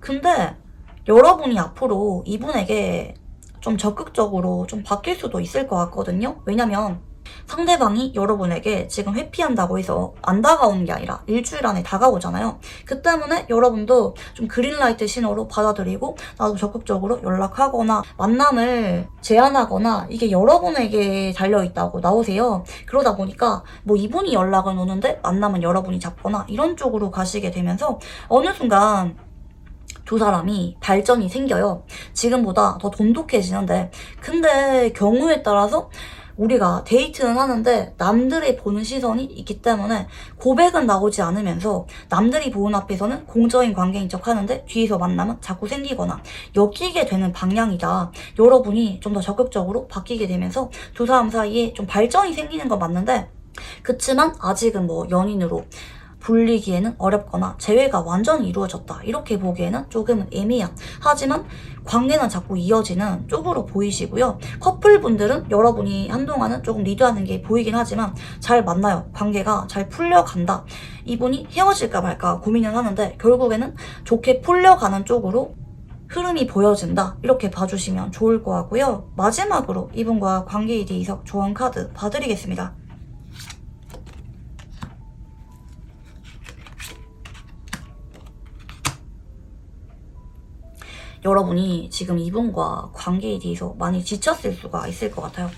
근데 여러분이 앞으로 이분에게 좀 적극적으로 좀 바뀔 수도 있을 것 같거든요. 왜냐면 상대방이 여러분에게 지금 회피한다고 해서 안 다가오는 게 아니라 일주일 안에 다가오잖아요. 그 때문에 여러분도 좀 그린라이트 신호로 받아들이고 나도 적극적으로 연락하거나 만남을 제안하거나 이게 여러분에게 달려있다고 나오세요. 그러다 보니까 뭐 이분이 연락을 오는데 만남은 여러분이 잡거나 이런 쪽으로 가시게 되면서 어느 순간 두 사람이 발전이 생겨요. 지금보다 더 돈독해지는데, 근데 경우에 따라서 우리가 데이트는 하는데 남들이 보는 시선이 있기 때문에 고백은 나오지 않으면서 남들이 보는 앞에서는 공적인 관계인 척 하는데 뒤에서 만나면 자꾸 생기거나 엮이게 되는 방향이다. 여러분이 좀 더 적극적으로 바뀌게 되면서 두 사람 사이에 좀 발전이 생기는 건 맞는데, 그치만 아직은 뭐 연인으로 불리기에는 어렵거나 재회가 완전히 이루어졌다 이렇게 보기에는 조금은 애매한, 하지만 관계는 자꾸 이어지는 쪽으로 보이시고요. 커플분들은 여러분이 한동안은 조금 리드하는 게 보이긴 하지만 잘 만나요. 관계가 잘 풀려간다. 이분이 헤어질까 말까 고민을 하는데 결국에는 좋게 풀려가는 쪽으로 흐름이 보여진다 이렇게 봐주시면 좋을 것 같고요. 마지막으로 이분과 관계에 대해서 조언 카드 봐드리겠습니다. 여러분이 지금 이분과 관계에 대해서 많이 지쳤을 수가 있을 것 같아요.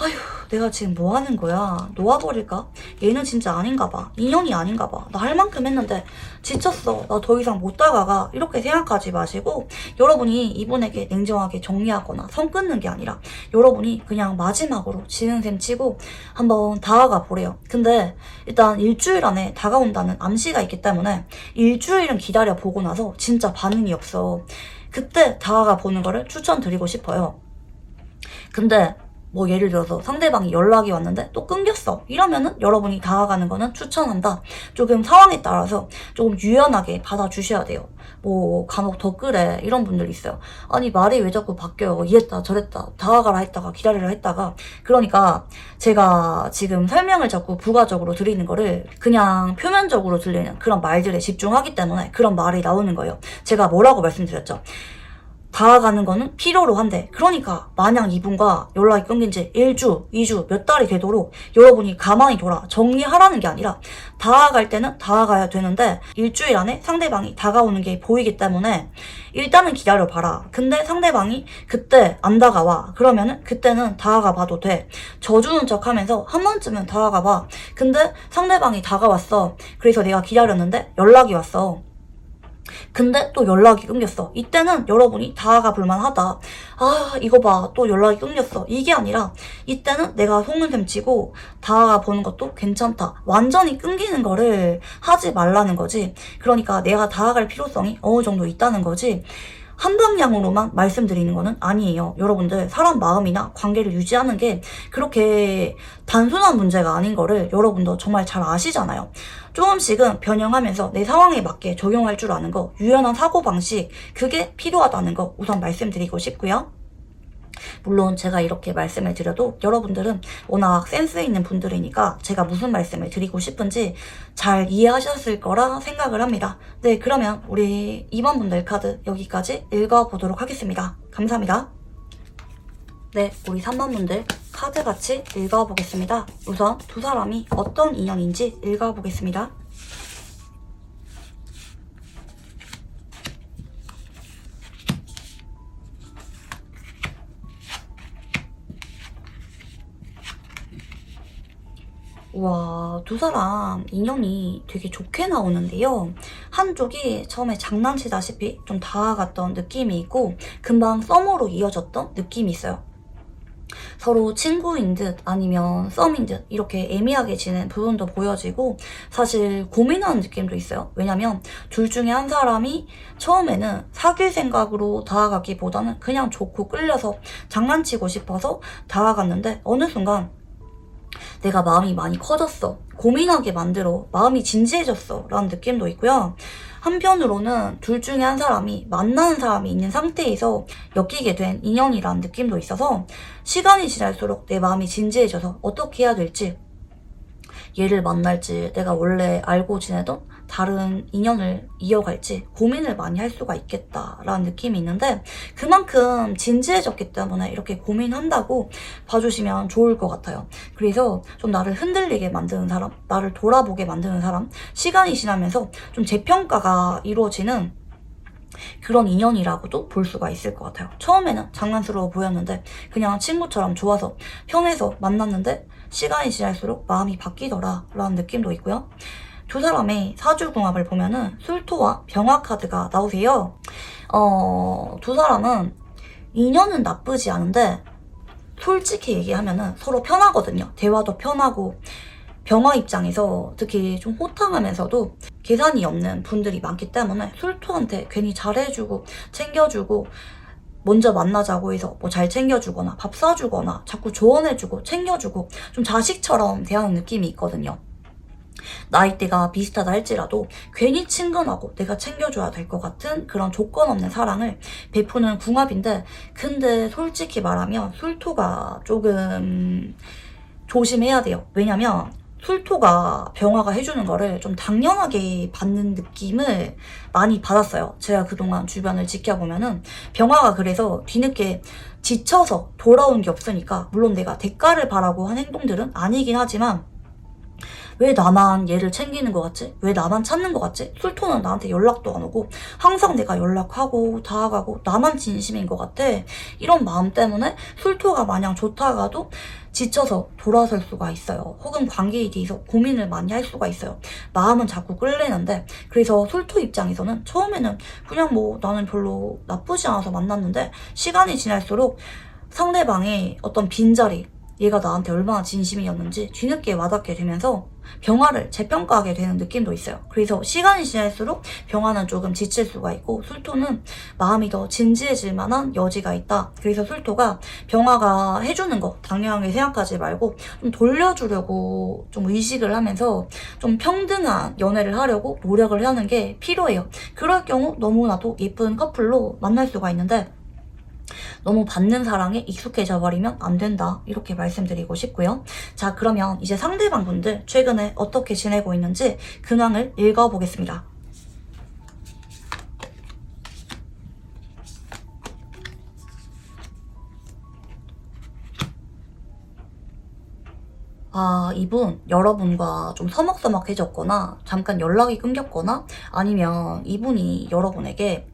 아휴, 내가 지금 뭐 하는 거야? 놓아버릴까? 얘는 진짜 아닌가 봐. 인연이 아닌가 봐. 나 할 만큼 했는데 지쳤어. 나 더 이상 못 다가가. 이렇게 생각하지 마시고 여러분이 이분에게 냉정하게 정리하거나 선 끊는 게 아니라 여러분이 그냥 마지막으로 지는 셈 치고 한번 다가가 보래요. 근데 일단 일주일 안에 다가온다는 암시가 있기 때문에 일주일은 기다려 보고 나서 진짜 반응이 없어. 그때 다가가 보는 거를 추천드리고 싶어요. 근데 뭐 예를 들어서 상대방이 연락이 왔는데 또 끊겼어 이러면은 여러분이 다가가는 거는 추천한다. 조금 상황에 따라서 조금 유연하게 받아주셔야 돼요. 뭐 간혹 덧글에 이런 분들 있어요. 아니 말이 왜 자꾸 바뀌어요, 이랬다 저랬다, 다가가라 했다가 기다리라 했다가. 그러니까 제가 지금 설명을 자꾸 부가적으로 드리는 거를 그냥 표면적으로 들리는 그런 말들에 집중하기 때문에 그런 말이 나오는 거예요. 제가 뭐라고 말씀드렸죠? 다가가는 거는 필요로 한데, 그러니까 마냥 이분과 연락이 끊긴 지 1주, 2주, 몇 달이 되도록 여러분이 가만히 돌아 정리하라는 게 아니라 다가갈 때는 다가가야 되는데 일주일 안에 상대방이 다가오는 게 보이기 때문에 일단은 기다려봐라. 근데 상대방이 그때 안 다가와. 그러면은 그때는 다가가 봐도 돼. 져주는 척 하면서 한 번쯤은 다가가 봐. 근데 상대방이 다가왔어. 그래서 내가 기다렸는데 연락이 왔어. 근데 또 연락이 끊겼어. 이때는 여러분이 다가가 볼만하다. 아, 이거 봐, 또 연락이 끊겼어. 이게 아니라 이때는 내가 속는 셈 치고 다가가 보는 것도 괜찮다. 완전히 끊기는 거를 하지 말라는 거지. 그러니까 내가 다가갈 필요성이 어느 정도 있다는 거지. 한 방향으로만 말씀드리는 거는 아니에요. 여러분들, 사람 마음이나 관계를 유지하는 게 그렇게 단순한 문제가 아닌 거를 여러분도 정말 잘 아시잖아요. 조금씩은 변형하면서 내 상황에 맞게 적용할 줄 아는 거, 유연한 사고방식, 그게 필요하다는 거 우선 말씀드리고 싶고요. 물론 제가 이렇게 말씀을 드려도 여러분들은 워낙 센스 있는 분들이니까 제가 무슨 말씀을 드리고 싶은지 잘 이해하셨을 거라 생각을 합니다. 네, 그러면 우리 2번 분들 카드 여기까지 읽어보도록 하겠습니다. 감사합니다. 네, 우리 3번 분들 카드 같이 읽어보겠습니다. 우선 두 사람이 어떤 인연인지 읽어보겠습니다. 와, 두 사람 인연이 되게 좋게 나오는데요. 한쪽이 처음에 장난치다시피 좀 다가갔던 느낌이 있고 금방 썸으로 이어졌던 느낌이 있어요. 서로 친구인 듯 아니면 썸인 듯 이렇게 애매하게 지낸 부분도 보여지고 사실 고민하는 느낌도 있어요. 왜냐면 둘 중에 한 사람이 처음에는 사귈 생각으로 다가가기보다는 그냥 좋고 끌려서 장난치고 싶어서 다가갔는데 어느 순간 내가 마음이 많이 커졌어, 고민하게 만들어, 마음이 진지해졌어 라는 느낌도 있고요. 한편으로는 둘 중에 한 사람이 만나는 사람이 있는 상태에서 엮이게 된 인연이라는 느낌도 있어서 시간이 지날수록 내 마음이 진지해져서 어떻게 해야 될지, 얘를 만날지 내가 원래 알고 지내던 다른 인연을 이어갈지 고민을 많이 할 수가 있겠다라는 느낌이 있는데 그만큼 진지해졌기 때문에 이렇게 고민한다고 봐주시면 좋을 것 같아요. 그래서 좀 나를 흔들리게 만드는 사람, 나를 돌아보게 만드는 사람, 시간이 지나면서 좀 재평가가 이루어지는 그런 인연이라고도 볼 수가 있을 것 같아요. 처음에는 장난스러워 보였는데 그냥 친구처럼 좋아서 편해서 만났는데 시간이 지날수록 마음이 바뀌더라 라는 느낌도 있고요. 두 사람의 사주궁합을 보면은 술토와 병화 카드가 나오세요. 두 사람은 인연은 나쁘지 않은데 솔직히 얘기하면은 서로 편하거든요. 대화도 편하고 병화 입장에서 특히 좀 호탕하면서도 계산이 없는 분들이 많기 때문에 술토한테 괜히 잘해주고 챙겨주고 먼저 만나자고 해서 뭐 잘 챙겨주거나 밥 사주거나 자꾸 조언해주고 챙겨주고 좀 자식처럼 대하는 느낌이 있거든요. 나이대가 비슷하다 할지라도 괜히 친근하고 내가 챙겨줘야 될 것 같은 그런 조건 없는 사랑을 베푸는 궁합인데, 근데 솔직히 말하면 술토가 조금 조심해야 돼요. 왜냐면 술토가 병화가 해주는 거를 좀 당연하게 받는 느낌을 많이 받았어요. 제가 그동안 주변을 지켜보면은 병화가 그래서 뒤늦게 지쳐서 돌아온 게 없으니까, 물론 내가 대가를 바라고 한 행동들은 아니긴 하지만 왜 나만 얘를 챙기는 것 같지? 왜 나만 찾는 것 같지? 술토는 나한테 연락도 안 오고 항상 내가 연락하고 다가가고 나만 진심인 것 같아. 이런 마음 때문에 술토가 마냥 좋다가도 지쳐서 돌아설 수가 있어요. 혹은 관계에 대해서 고민을 많이 할 수가 있어요. 마음은 자꾸 끌리는데, 그래서 술토 입장에서는 처음에는 그냥 뭐 나는 별로 나쁘지 않아서 만났는데 시간이 지날수록 상대방의 어떤 빈자리, 얘가 나한테 얼마나 진심이었는지 뒤늦게 와닿게 되면서 병화를 재평가하게 되는 느낌도 있어요. 그래서 시간이 지날수록 병화는 조금 지칠 수가 있고 술토는 마음이 더 진지해질 만한 여지가 있다. 그래서 술토가 병화가 해주는 거 당연하게 생각하지 말고 좀 돌려주려고 좀 의식을 하면서 좀 평등한 연애를 하려고 노력을 하는 게 필요해요. 그럴 경우 너무나도 예쁜 커플로 만날 수가 있는데, 너무 받는 사랑에 익숙해져 버리면 안 된다, 이렇게 말씀드리고 싶고요. 자, 그러면 이제 상대방 분들 최근에 어떻게 지내고 있는지 근황을 읽어보겠습니다. 이분 여러분과 좀 서먹서먹해졌거나 잠깐 연락이 끊겼거나 아니면 이분이 여러분에게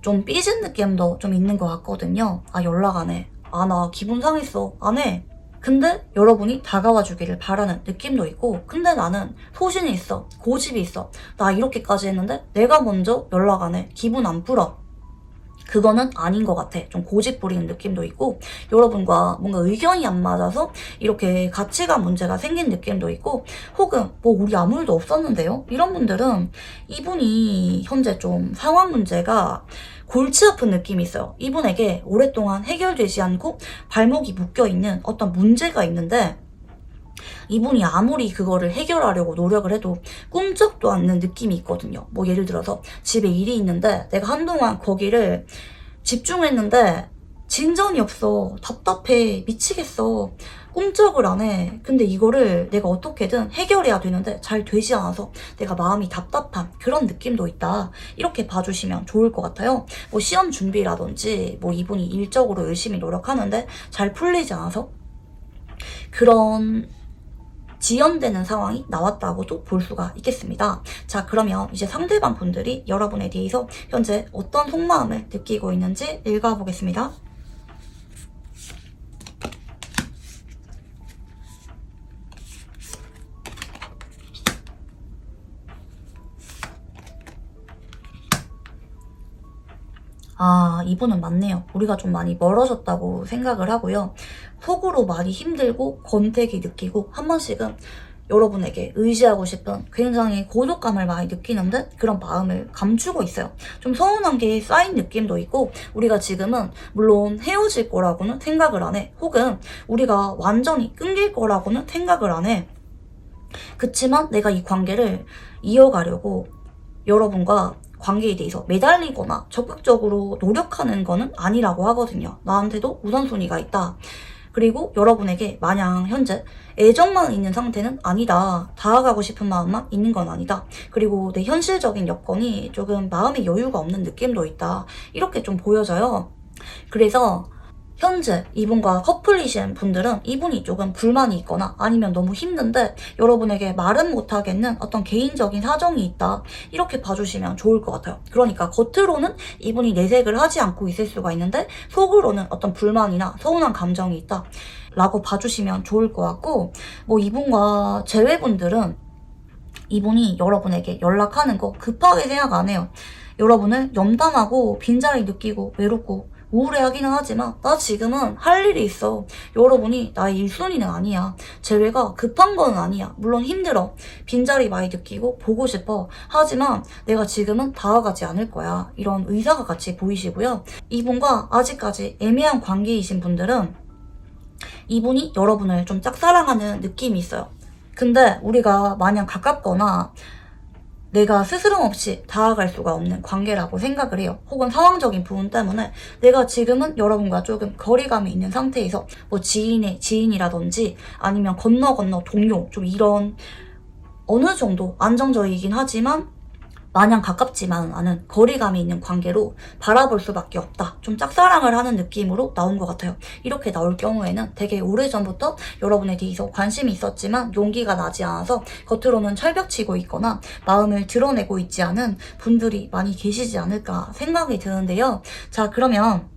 좀 삐진 느낌도 좀 있는 것 같거든요. 연락 안 해. 나 기분 상했어. 안 해. 근데 여러분이 다가와 주기를 바라는 느낌도 있고, 근데 나는 소신이 있어. 고집이 있어. 나 이렇게까지 했는데 내가 먼저 연락 안 해. 기분 안 풀어. 그거는 아닌 것 같아. 좀 고집 부리는 느낌도 있고, 여러분과 뭔가 의견이 안 맞아서 이렇게 가치관 문제가 생긴 느낌도 있고, 혹은 뭐 우리 아무 일도 없었는데요? 이런 분들은 이분이 현재 좀 상황 문제가 골치 아픈 느낌이 있어요. 이분에게 오랫동안 해결되지 않고 발목이 묶여있는 어떤 문제가 있는데, 이분이 아무리 그거를 해결하려고 노력을 해도 꿈쩍도 않는 느낌이 있거든요. 뭐 예를 들어서 집에 일이 있는데 내가 한동안 거기를 집중했는데 진전이 없어. 답답해. 미치겠어. 꿈쩍을 안 해. 근데 이거를 내가 어떻게든 해결해야 되는데 잘 되지 않아서 내가 마음이 답답한 그런 느낌도 있다. 이렇게 봐주시면 좋을 것 같아요. 뭐 시험 준비라든지 뭐 이분이 일적으로 열심히 노력하는데 잘 풀리지 않아서 그런 지연되는 상황이 나왔다고도 볼 수가 있겠습니다. 자, 그러면 이제 상대방 분들이 여러분에 대해서 현재 어떤 속마음을 느끼고 있는지 읽어보겠습니다. 이분은 맞네요. 우리가 좀 많이 멀어졌다고 생각을 하고요. 속으로 많이 힘들고 권태기 느끼고 한 번씩은 여러분에게 의지하고 싶은 굉장히 고독감을 많이 느끼는데 그런 마음을 감추고 있어요. 좀 서운한 게 쌓인 느낌도 있고, 우리가 지금은 물론 헤어질 거라고는 생각을 안 해. 혹은 우리가 완전히 끊길 거라고는 생각을 안 해. 그치만 내가 이 관계를 이어가려고 여러분과 관계에 대해서 매달리거나 적극적으로 노력하는 거는 아니라고 하거든요. 나한테도 우선순위가 있다. 그리고 여러분에게 마냥 현재 애정만 있는 상태는 아니다. 다가가고 싶은 마음만 있는 건 아니다. 그리고 내 현실적인 여건이 조금 마음의 여유가 없는 느낌도 있다. 이렇게 좀 보여져요. 그래서 현재 이분과 커플이신 분들은 이분이 조금 불만이 있거나 아니면 너무 힘든데 여러분에게 말은 못하겠는 어떤 개인적인 사정이 있다. 이렇게 봐주시면 좋을 것 같아요. 그러니까 겉으로는 이분이 내색을 하지 않고 있을 수가 있는데 속으로는 어떤 불만이나 서운한 감정이 있다. 라고 봐주시면 좋을 것 같고, 뭐 이분과 재회분들은 이분이 여러분에게 연락하는 거 급하게 생각 안 해요. 여러분을 염담하고 빈자리 느끼고 외롭고 우울해하기는 하지만 나 지금은 할 일이 있어. 여러분이 나의 1순위는 아니야. 재회가 급한 건 아니야. 물론 힘들어. 빈자리 많이 느끼고 보고 싶어. 하지만 내가 지금은 다가가지 않을 거야. 이런 의사가 같이 보이시고요. 이분과 아직까지 애매한 관계이신 분들은 이분이 여러분을 좀 짝사랑하는 느낌이 있어요. 근데 우리가 마냥 가깝거나 내가 스스럼 없이 다가갈 수가 없는 관계라고 생각을 해요. 혹은 상황적인 부분 때문에 내가 지금은 여러분과 조금 거리감이 있는 상태에서 뭐 지인의 지인이라든지 아니면 건너 동료 좀 이런 어느 정도 안정적이긴 하지만 마냥 가깝지만은 않은 거리감이 있는 관계로 바라볼 수밖에 없다. 좀 짝사랑을 하는 느낌으로 나온 것 같아요. 이렇게 나올 경우에는 되게 오래전부터 여러분에 대해서 관심이 있었지만 용기가 나지 않아서 겉으로는 철벽치고 있거나 마음을 드러내고 있지 않은 분들이 많이 계시지 않을까 생각이 드는데요. 자, 그러면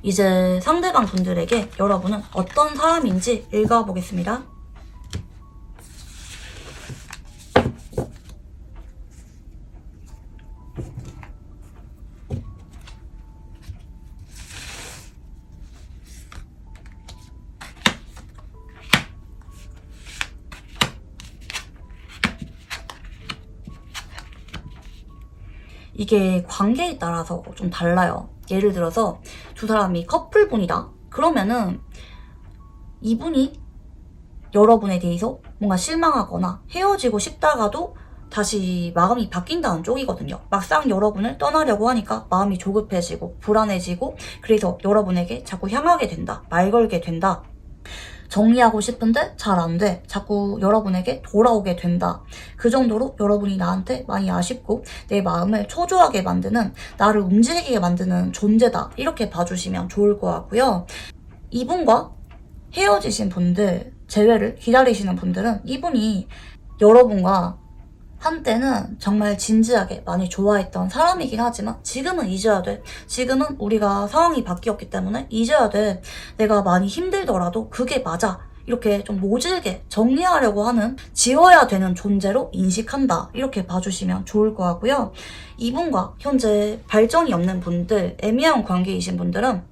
이제 상대방 분들에게 여러분은 어떤 사람인지 읽어보겠습니다. 이게 관계에 따라서 좀 달라요. 예를 들어서 두 사람이 커플분이다. 그러면은 이분이 여러분에 대해서 뭔가 실망하거나 헤어지고 싶다가도 다시 마음이 바뀐다는 쪽이거든요. 막상 여러분을 떠나려고 하니까 마음이 조급해지고 불안해지고 그래서 여러분에게 자꾸 향하게 된다. 말 걸게 된다. 정리하고 싶은데 잘 안 돼. 자꾸 여러분에게 돌아오게 된다. 그 정도로 여러분이 나한테 많이 아쉽고 내 마음을 초조하게 만드는, 나를 움직이게 만드는 존재다. 이렇게 봐주시면 좋을 것 같고요. 이분과 헤어지신 분들, 재회를 기다리시는 분들은 이분이 여러분과 한때는 정말 진지하게 많이 좋아했던 사람이긴 하지만 지금은 잊어야 돼. 지금은 우리가 상황이 바뀌었기 때문에 잊어야 돼. 내가 많이 힘들더라도 그게 맞아. 이렇게 좀 모질게 정리하려고 하는, 지워야 되는 존재로 인식한다. 이렇게 봐주시면 좋을 것 같고요. 이분과 현재 발전이 없는 분들, 애매한 관계이신 분들은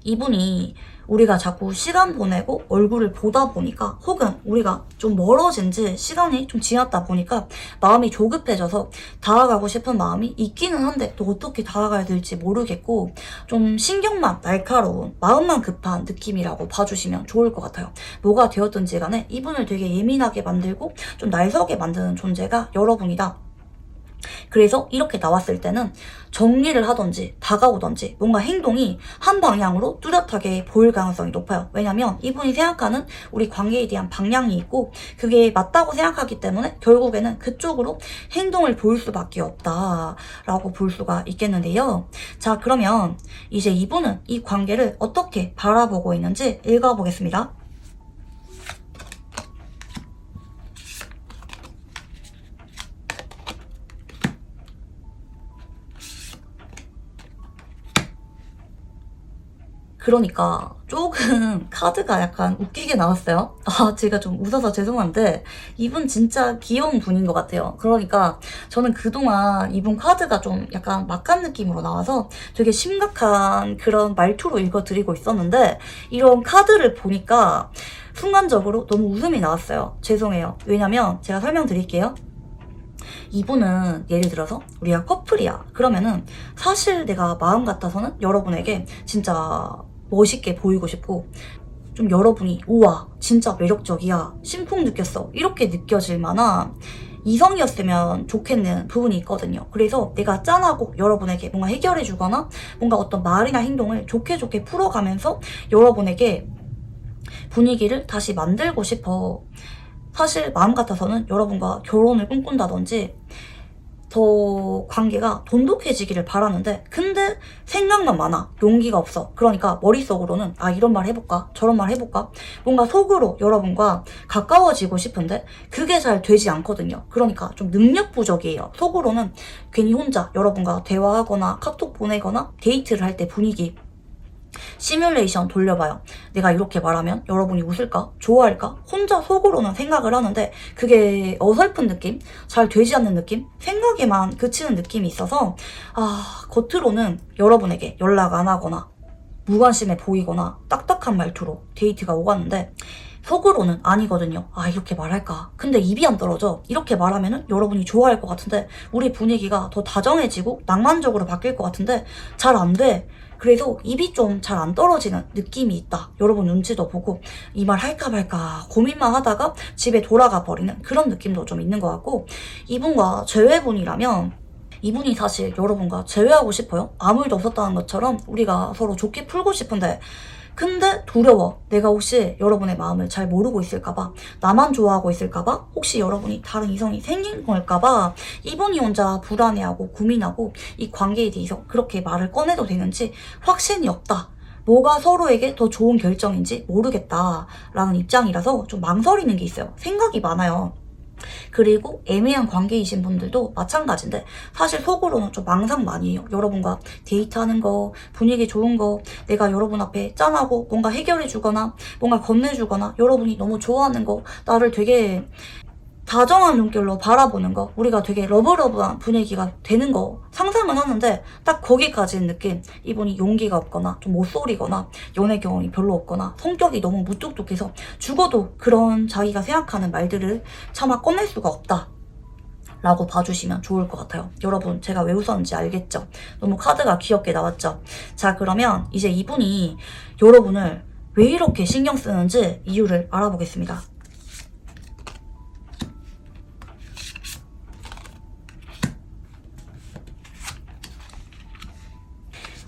이분이 우리가 자꾸 시간 보내고 얼굴을 보다 보니까 혹은 우리가 좀 멀어진 지 시간이 좀 지났다 보니까 마음이 조급해져서 다가가고 싶은 마음이 있기는 한데 또 어떻게 다가가야 될지 모르겠고 좀 신경만 날카로운, 마음만 급한 느낌이라고 봐주시면 좋을 것 같아요. 뭐가 되었든지 간에 이분을 되게 예민하게 만들고 좀 날서게 만드는 존재가 여러분이다. 그래서 이렇게 나왔을 때는 정리를 하던지 다가오던지 뭔가 행동이 한 방향으로 뚜렷하게 보일 가능성이 높아요. 왜냐면 이분이 생각하는 우리 관계에 대한 방향이 있고 그게 맞다고 생각하기 때문에 결국에는 그쪽으로 행동을 보일 수밖에 없다라고 볼 수가 있겠는데요. 자, 그러면 이제 이분은 이 관계를 어떻게 바라보고 있는지 읽어보겠습니다. 그러니까 조금 카드가 약간 웃기게 나왔어요. 제가 좀 웃어서 죄송한데 이분 진짜 귀여운 분인 것 같아요. 그러니까 저는 그동안 이분 카드가 좀 약간 막간 느낌으로 나와서 되게 심각한 그런 말투로 읽어드리고 있었는데 이런 카드를 보니까 순간적으로 너무 웃음이 나왔어요. 죄송해요. 왜냐면 제가 설명드릴게요. 이분은 예를 들어서 우리가 커플이야. 그러면은 사실 내가 마음 같아서는 여러분에게 진짜 멋있게 보이고 싶고 좀 여러분이 우와 진짜 매력적이야, 심쿵 느꼈어, 이렇게 느껴질 만한 이성이었으면 좋겠는 부분이 있거든요. 그래서 내가 짠하고 여러분에게 뭔가 해결해주거나 뭔가 어떤 말이나 행동을 좋게 풀어가면서 여러분에게 분위기를 다시 만들고 싶어. 사실 마음 같아서는 여러분과 결혼을 꿈꾼다든지 더 관계가 돈독해지기를 바라는데 근데 생각만 많아. 용기가 없어. 그러니까 머릿속으로는 이런 말 해볼까? 저런 말 해볼까? 뭔가 속으로 여러분과 가까워지고 싶은데 그게 잘 되지 않거든요. 그러니까 좀 능력 부족이에요. 속으로는 괜히 혼자 여러분과 대화하거나 카톡 보내거나 데이트를 할 때 분위기 시뮬레이션 돌려봐요. 내가 이렇게 말하면 여러분이 웃을까? 좋아할까? 혼자 속으로는 생각을 하는데 그게 어설픈 느낌? 잘 되지 않는 느낌? 생각에만 그치는 느낌이 있어서 겉으로는 여러분에게 연락 안 하거나 무관심해 보이거나 딱딱한 말투로 데이트가 오갔는데 속으로는 아니거든요. 이렇게 말할까? 근데 입이 안 떨어져. 이렇게 말하면은 여러분이 좋아할 것 같은데 우리 분위기가 더 다정해지고 낭만적으로 바뀔 것 같은데 잘 안 돼. 그래서 입이 좀 잘 안 떨어지는 느낌이 있다. 여러분 눈치도 보고 이 말 할까 말까 고민만 하다가 집에 돌아가 버리는 그런 느낌도 좀 있는 것 같고, 이분과 재회분이라면 이분이 사실 여러분과 재회하고 싶어요. 아무 일도 없었다는 것처럼 우리가 서로 좋게 풀고 싶은데 근데 두려워. 내가 혹시 여러분의 마음을 잘 모르고 있을까봐, 나만 좋아하고 있을까봐, 혹시 여러분이 다른 이성이 생긴 걸까봐 이분이 혼자 불안해하고 고민하고 이 관계에 대해서 그렇게 말을 꺼내도 되는지 확신이 없다. 뭐가 서로에게 더 좋은 결정인지 모르겠다라는 입장이라서 좀 망설이는 게 있어요. 생각이 많아요. 그리고 애매한 관계이신 분들도 마찬가지인데 사실 속으로는 좀 망상 많이 해요. 여러분과 데이트하는 거, 분위기 좋은 거, 내가 여러분 앞에 짠하고 뭔가 해결해 주거나 뭔가 건네주거나 여러분이 너무 좋아하는 거, 나를 되게 다정한 눈길로 바라보는 거, 우리가 되게 러브러브한 분위기가 되는 거 상상은 하는데 딱 거기까지는 느낌. 이분이 용기가 없거나 좀 못소리거나 연애 경험이 별로 없거나 성격이 너무 무뚝뚝해서 죽어도 그런 자기가 생각하는 말들을 차마 꺼낼 수가 없다 라고 봐주시면 좋을 것 같아요. 여러분 제가 왜 웃었는지 알겠죠? 너무 카드가 귀엽게 나왔죠? 자, 그러면 이제 이분이 여러분을 왜 이렇게 신경 쓰는지 이유를 알아보겠습니다.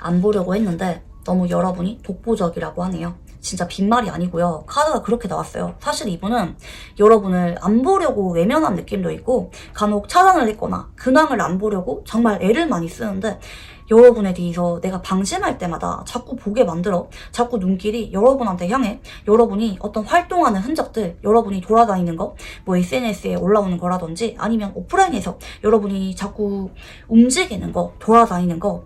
안 보려고 했는데 너무 여러분이 독보적이라고 하네요. 진짜 빈말이 아니고요. 카드가 그렇게 나왔어요. 사실 이분은 여러분을 안 보려고 외면한 느낌도 있고 간혹 차단을 했거나 근황을 안 보려고 정말 애를 많이 쓰는데 여러분에 대해서 내가 방심할 때마다 자꾸 보게 만들어. 자꾸 눈길이 여러분한테 향해. 여러분이 어떤 활동하는 흔적들, 여러분이 돌아다니는 거, 뭐 SNS에 올라오는 거라든지 아니면 오프라인에서 여러분이 자꾸 움직이는 거, 돌아다니는 거,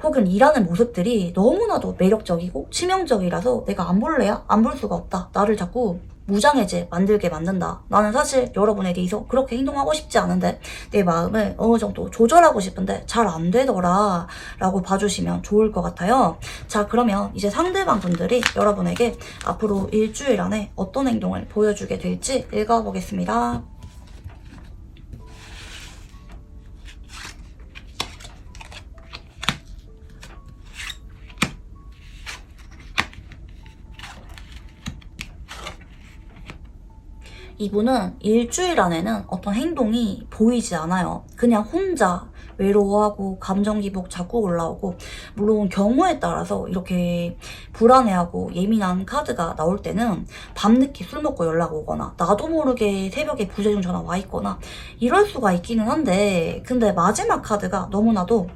혹은 일하는 모습들이 너무나도 매력적이고 치명적이라서 내가 안 볼래야 안 볼 수가 없다. 나를 자꾸 무장해제 만들게 만든다. 나는 사실 여러분에 대해서 그렇게 행동하고 싶지 않은데 내 마음을 어느 정도 조절하고 싶은데 잘 안 되더라 라고 봐주시면 좋을 것 같아요. 자, 그러면 이제 상대방 분들이 여러분에게 앞으로 일주일 안에 어떤 행동을 보여주게 될지 읽어보겠습니다. 이분은 일주일 안에는 어떤 행동이 보이지 않아요. 그냥 혼자 외로워하고 감정 기복 자꾸 올라오고, 물론 경우에 따라서 이렇게 불안해하고 예민한 카드가 나올 때는 밤늦게 술 먹고 연락 오거나 나도 모르게 새벽에 부재중 전화 와 있거나 이럴 수가 있기는 한데, 근데 마지막 카드가 너무나도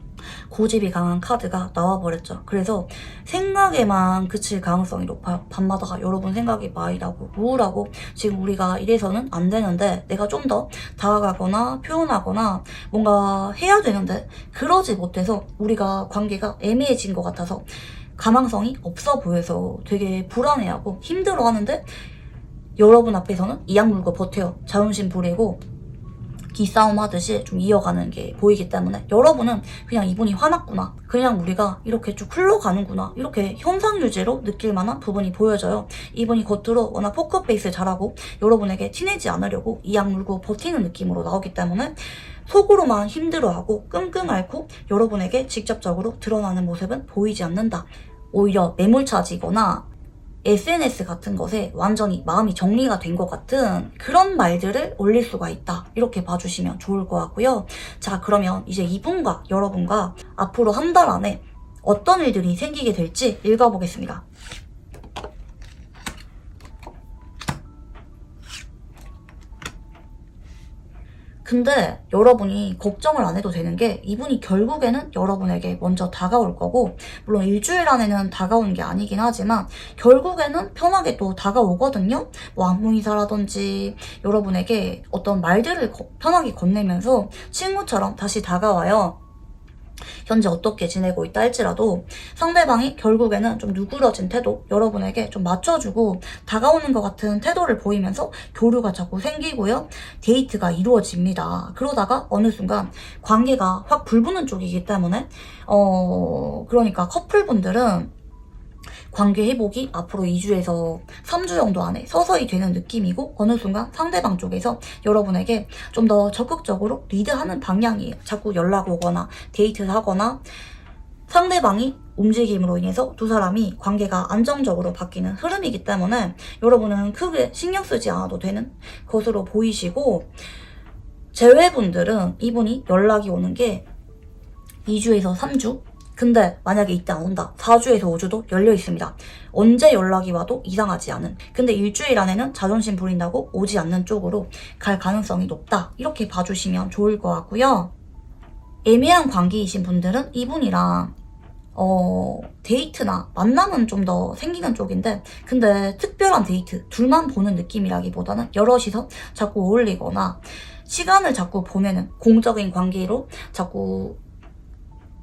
고집이 강한 카드가 나와버렸죠. 그래서 생각에만 그칠 가능성이 높아요. 밤마다 여러분 생각이 많이 나고 우울하고 지금 우리가 이래서는 안 되는데 내가 좀 더 다가가거나 표현하거나 뭔가 해야 되는데 그러지 못해서 우리가 관계가 애매해진 것 같아서 가망성이 없어 보여서 되게 불안해하고 힘들어하는데 여러분 앞에서는 이악 물고 버텨요. 자존심 부리고 기싸움 하듯이 좀 이어가는 게 보이기 때문에 여러분은 그냥 이분이 화났구나, 그냥 우리가 이렇게 쭉 흘러가는구나, 이렇게 현상 유지로 느낄 만한 부분이 보여져요. 이분이 겉으로 워낙 포커페이스 잘하고 여러분에게 티내지 않으려고 이악 물고 버티는 느낌으로 나오기 때문에 속으로만 힘들어하고 끙끙 앓고 여러분에게 직접적으로 드러나는 모습은 보이지 않는다. 오히려 매몰차지거나 SNS 같은 것에 완전히 마음이 정리가 된 것 같은 그런 말들을 올릴 수가 있다. 이렇게 봐주시면 좋을 것 같고요. 자, 그러면 이제 이분과 여러분과 앞으로 한 달 안에 어떤 일들이 생기게 될지 읽어보겠습니다. 근데 여러분이 걱정을 안 해도 되는 게 이분이 결국에는 여러분에게 먼저 다가올 거고, 물론 일주일 안에는 다가오는 게 아니긴 하지만 결국에는 편하게 또 다가오거든요. 뭐 안부 인사라든지 여러분에게 어떤 말들을 편하게 건네면서 친구처럼 다시 다가와요. 현재 어떻게 지내고 있다 할지라도 상대방이 결국에는 좀 누그러진 태도, 여러분에게 좀 맞춰주고 다가오는 것 같은 태도를 보이면서 교류가 자꾸 생기고요. 데이트가 이루어집니다. 그러다가 어느 순간 관계가 확 불붙는 쪽이기 때문에 그러니까 커플분들은 관계 회복이 앞으로 2주에서 3주 정도 안에 서서히 되는 느낌이고, 어느 순간 상대방 쪽에서 여러분에게 좀 더 적극적으로 리드하는 방향이에요. 자꾸 연락 오거나 데이트를 하거나 상대방이 움직임으로 인해서 두 사람이 관계가 안정적으로 바뀌는 흐름이기 때문에 여러분은 크게 신경 쓰지 않아도 되는 것으로 보이시고, 제외분들은 이분이 연락이 오는 게 2주에서 3주? 근데 만약에 이때 안 온다. 4주에서 5주도 열려 있습니다. 언제 연락이 와도 이상하지 않은. 근데 일주일 안에는 자존심 부린다고 오지 않는 쪽으로 갈 가능성이 높다. 이렇게 봐주시면 좋을 것 같고요. 애매한 관계이신 분들은 이분이랑 데이트나 만남은 좀 더 생기는 쪽인데, 근데 특별한 데이트, 둘만 보는 느낌이라기보다는 여럿이서 자꾸 어울리거나 시간을 자꾸 보내는 공적인 관계로 자꾸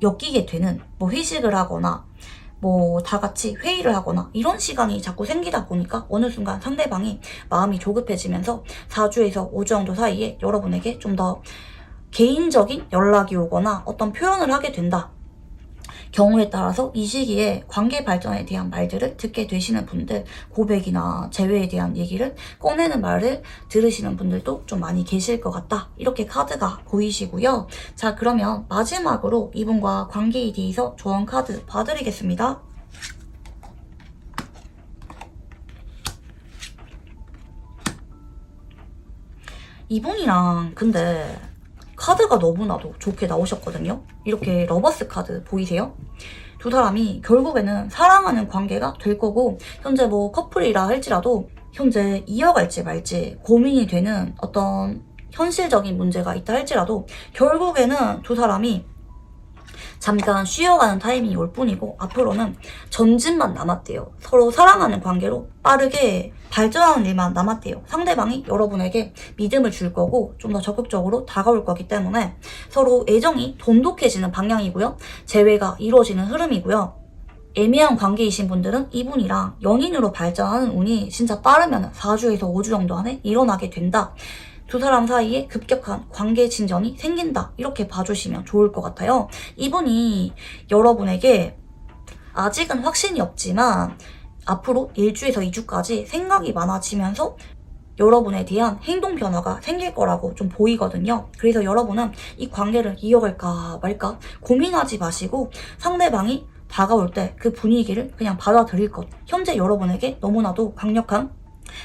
엮이게 되는, 뭐 회식을 하거나 뭐 다 같이 회의를 하거나 이런 시간이 자꾸 생기다 보니까 어느 순간 상대방이 마음이 조급해지면서 4주에서 5주 정도 사이에 여러분에게 좀 더 개인적인 연락이 오거나 어떤 표현을 하게 된다. 경우에 따라서 이 시기에 관계 발전에 대한 말들을 듣게 되시는 분들, 고백이나 재회에 대한 얘기를 꺼내는 말을 들으시는 분들도 좀 많이 계실 것 같다. 이렇게 카드가 보이시고요. 자, 그러면 마지막으로 이분과 관계에 대해서 조언 카드 봐드리겠습니다. 이분이랑 근데 카드가 너무나도 좋게 나오셨거든요. 이렇게 러버스 카드 보이세요? 두 사람이 결국에는 사랑하는 관계가 될 거고, 현재 뭐 커플이라 할지라도 현재 이어갈지 말지 고민이 되는 어떤 현실적인 문제가 있다 할지라도 결국에는 두 사람이 잠깐 쉬어가는 타이밍이 올 뿐이고, 앞으로는 전진만 남았대요. 서로 사랑하는 관계로 빠르게 발전하는 일만 남았대요. 상대방이 여러분에게 믿음을 줄 거고 좀 더 적극적으로 다가올 거기 때문에 서로 애정이 돈독해지는 방향이고요. 재회가 이루어지는 흐름이고요. 애매한 관계이신 분들은 이분이랑 연인으로 발전하는 운이 진짜 빠르면 4주에서 5주 정도 안에 일어나게 된다. 두 사람 사이에 급격한 관계 진전이 생긴다. 이렇게 봐주시면 좋을 것 같아요. 이분이 여러분에게 아직은 확신이 없지만 앞으로 1주에서 2주까지 생각이 많아지면서 여러분에 대한 행동 변화가 생길 거라고 좀 보이거든요. 그래서 여러분은 이 관계를 이어갈까 말까 고민하지 마시고 상대방이 다가올 때 그 분위기를 그냥 받아들일 것. 현재 여러분에게 너무나도 강력한